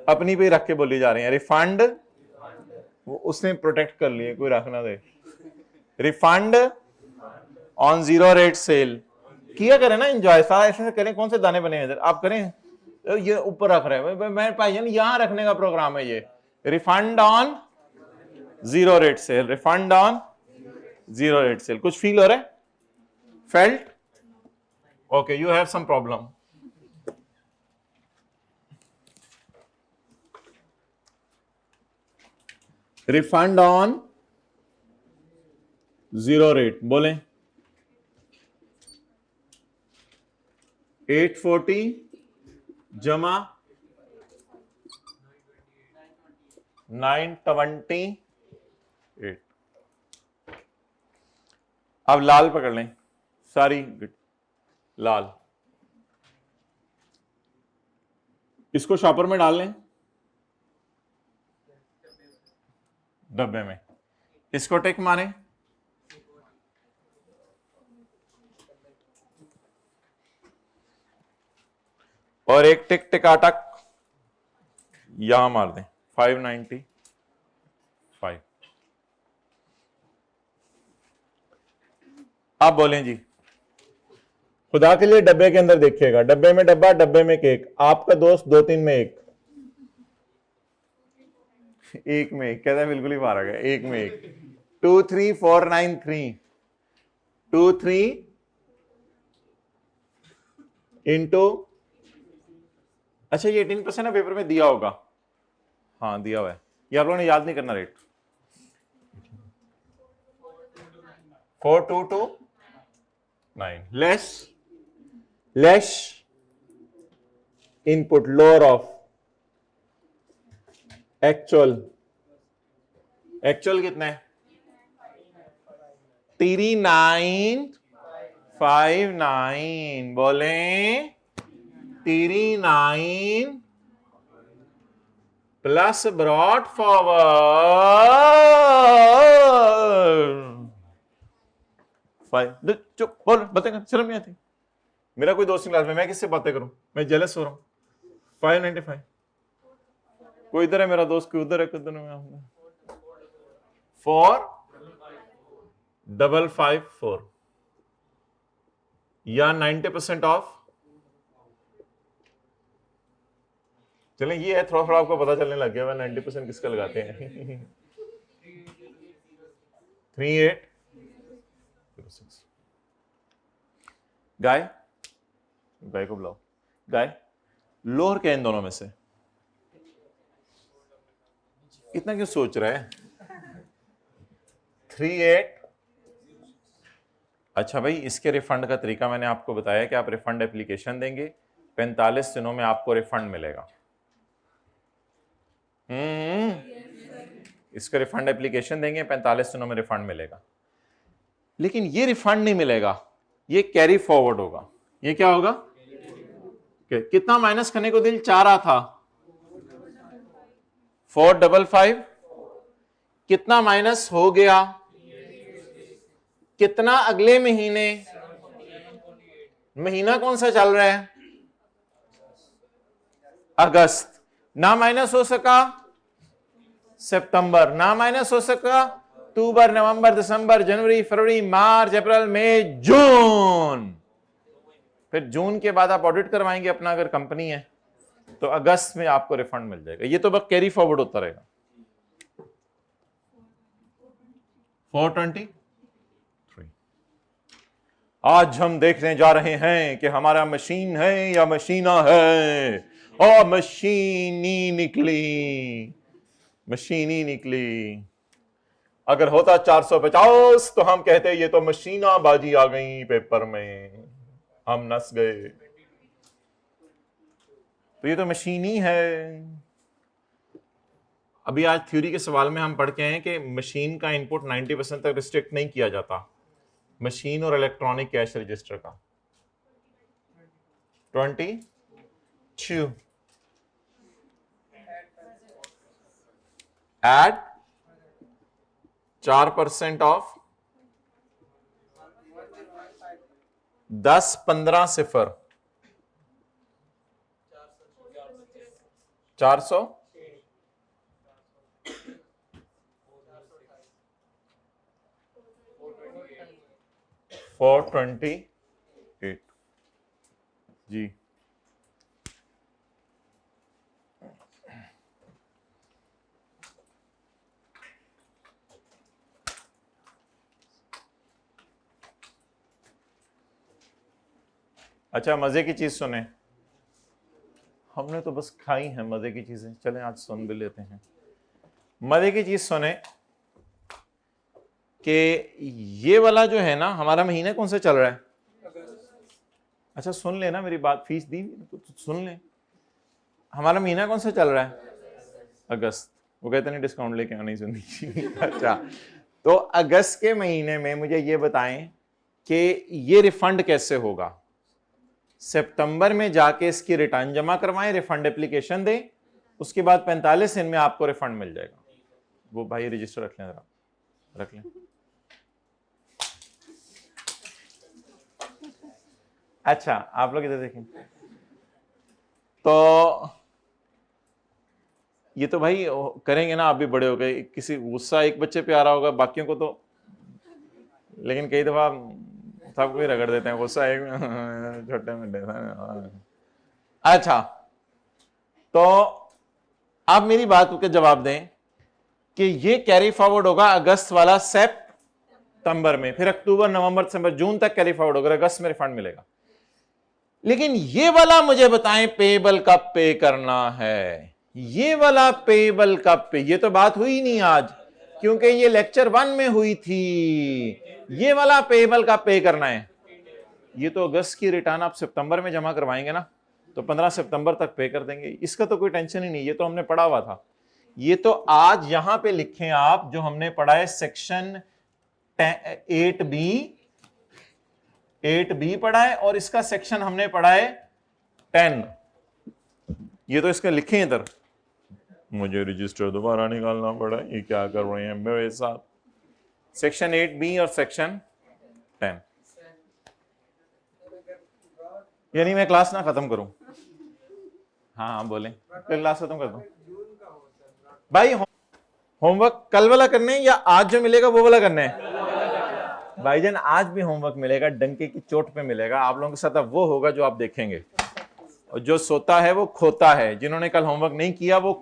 अपनी पे रख के बोली जा रही है रिफंड, वो उसने प्रोटेक्ट कर लिए, कोई रख ना दे। रिफंड ऑन 0 रेट सेल किया करें ना, एंजॉय सारा ऐसे करें। कौन से दाने बने हैं इधर, आप करें। ये ऊपर रख रहे हैं मैं भाईजान, यहां रखने का प्रोग्राम है ये। Refund on 0 rate sale, refund on 0 rate sale. कुछ फील हो रहा है? Felt? Okay, you have some problem. Refund on 0 rate बोले 840 जमा 928। अब लाल पकड़ लें, सारी लाल, इसको शॉपर में डाल लें, डब्बे में। इसको टिक मारे, और एक टिक टिकाटक यहां मार दें 595। आप बोलें जी, खुदा के लिए डब्बे के अंदर देखिएगा, डब्बे में डब्बा, डब्बे में केक, आपका दोस्त 2-3 में एक में एक कहता है बिल्कुल ही मारा गया, एक में एक 23493 23 इंटू, अच्छा ये 18% है, पेपर में दिया होगा, हाँ दिया हुआ है, ये आप लोगों ने याद नहीं करना rate. 4229 less input lower of actual कितना है 3959 बोले 39 प्लस ब्रॉड फॉरवर्ड। चुप बोल, बातें कर, शर्म नहीं आती। मेरा कोई दोस्त क्लास में, मैं किससे बातें करूं, मैं जेलस हो रहा हूं। 595 कोई इधर है मेरा दोस्त, कोई उधर है, किधर में 4554 या 90% ऑफ। चलें ये है, थोड़ा थोड़ा आपको पता चलने लग गया 90% किसका लगाते हैं। 3806 गाय को बुलाओ, गाय लोअर क्या इन दोनों में से, इतना क्यों सोच रहा है। 38, अच्छा भाई इसके रिफंड का तरीका मैंने आपको बताया कि आप रिफंड एप्लीकेशन देंगे, 45 दिनों में आपको रिफंड मिलेगा। इसका रिफंड एप्लीकेशन देंगे, 45 दिनों में रिफंड मिलेगा। लेकिन ये रिफंड नहीं मिलेगा, ये कैरी फॉरवर्ड होगा। ये क्या होगा, कितना माइनस करने को दिल चाह रहा था 455, कितना माइनस हो गया, कितना अगले महीने, महीना कौन सा चल रहा है अगस्त, ना माइनस हो सका सितंबर, ना माइनस हो सका अक्टूबर, नवंबर, दिसंबर, जनवरी, फरवरी, मार्च, अप्रैल, मई, जून। फिर जून के बाद आप ऑडिट करवाएंगे अपना, अगर कंपनी है तो अगस्त में आपको रिफंड मिल जाएगा। ये तो बस कैरी फॉरवर्ड होता रहेगा। 423 आज हम देखने जा रहे हैं कि हमारा मशीन है या मशीना है, और मशीनी निकली। अगर होता 450 तो हम कहते ये तो मशीना बाजी आ गई पेपर में, हम नस गए। तो ये तो मशीनी है। अभी आज थ्योरी के सवाल में हम पढ़ के हैं कि मशीन का इनपुट 90% तक रिस्ट्रिक्ट नहीं किया जाता, मशीन और इलेक्ट्रॉनिक कैश रजिस्टर का। 22 एड 4% ऑफ 10-15 सिफर 400 428 जी। अच्छा मजे की चीज सुने, हमने तो बस खाई है मजे की चीजें, चलें आज सुन भी लेते हैं। मजे की चीज सुने कि ये वाला जो है ना हमारा महीना कौन सा चल रहा है। अच्छा सुन लेना मेरी बात, फीस दी तो सुन ले, हमारा महीना कौन सा चल रहा है अगस्त। वो कहते नहीं डिस्काउंट लेके आना ही सुननी। अच्छा तो अगस्त के महीने में मुझे ये बताएं कि ये रिफंड कैसे होगा। सितंबर में जाके इसकी रिटर्न जमा करवाएं, रिफंड एप्लीकेशन दें, उसके बाद 45 दिन में आपको रिफंड मिल जाएगा। वो भाई रजिस्टर रख लें जरा। रख लें। अच्छा, आप लोग इधर देखें। तो ये तो भाई करेंगे ना, आप भी बड़े हो गए, किसी गुस्सा एक बच्चे पे आ रहा होगा, बाकियों को तो, लेकिन कई दफा सबको ही रगड़ देते हैं गुस्सा एक छोटे में। अच्छा, तो आप मेरी बात को जवाब दें कि ये कैरी फॉरवर्ड होगा अगस्त वाला सितंबर में, फिर अक्टूबर, नवंबर, दिसंबर, जून तक कैरी फॉरवर्ड होगा, अगस्त में रिफंड मिलेगा। लेकिन ये वाला मुझे बताएं पेबल कब पे करना है, ये वाला पेबल कब पे, ये तो बात हुई नहीं आज, क्योंकि ये लेक्चर 1 में हुई थी। ये वाला पेबल कब पे करना है, ये तो अगस्त की रिटर्न आप सितंबर में जमा करवाएंगे ना, तो 15 सितंबर तक पे कर देंगे, इसका तो कोई टेंशन ही नहीं, ये तो हमने पढ़ा हुआ था। ये तो आज यहां पे लिखें आप, जो हमने पढ़ा है सेक्शन 8B पढ़ा है, और इसका सेक्शन हमने पढ़ा है 10। ये तो इसके लिखे इधर, मुझे रजिस्टर दोबारा निकालना पड़ा, ये क्या कर रहे हैं मेरे साथ। सेक्शन 8B और सेक्शन 10, यानी मैं क्लास ना खत्म करूं? हाँ बोलें, फिर क्लास खत्म कर दूं भाई। होमवर्क कल वाला करने है या आज जो मिलेगा वो वाला करना है? भाईजान आज भी होमवर्क मिलेगा, डंके की चोट पे मिलेगा आप लोगों के साथ, अब वो होगा जो आप देखेंगे, और जो सोता है वो खोता है। जिन्होंने कल होमवर्क नहीं किया वो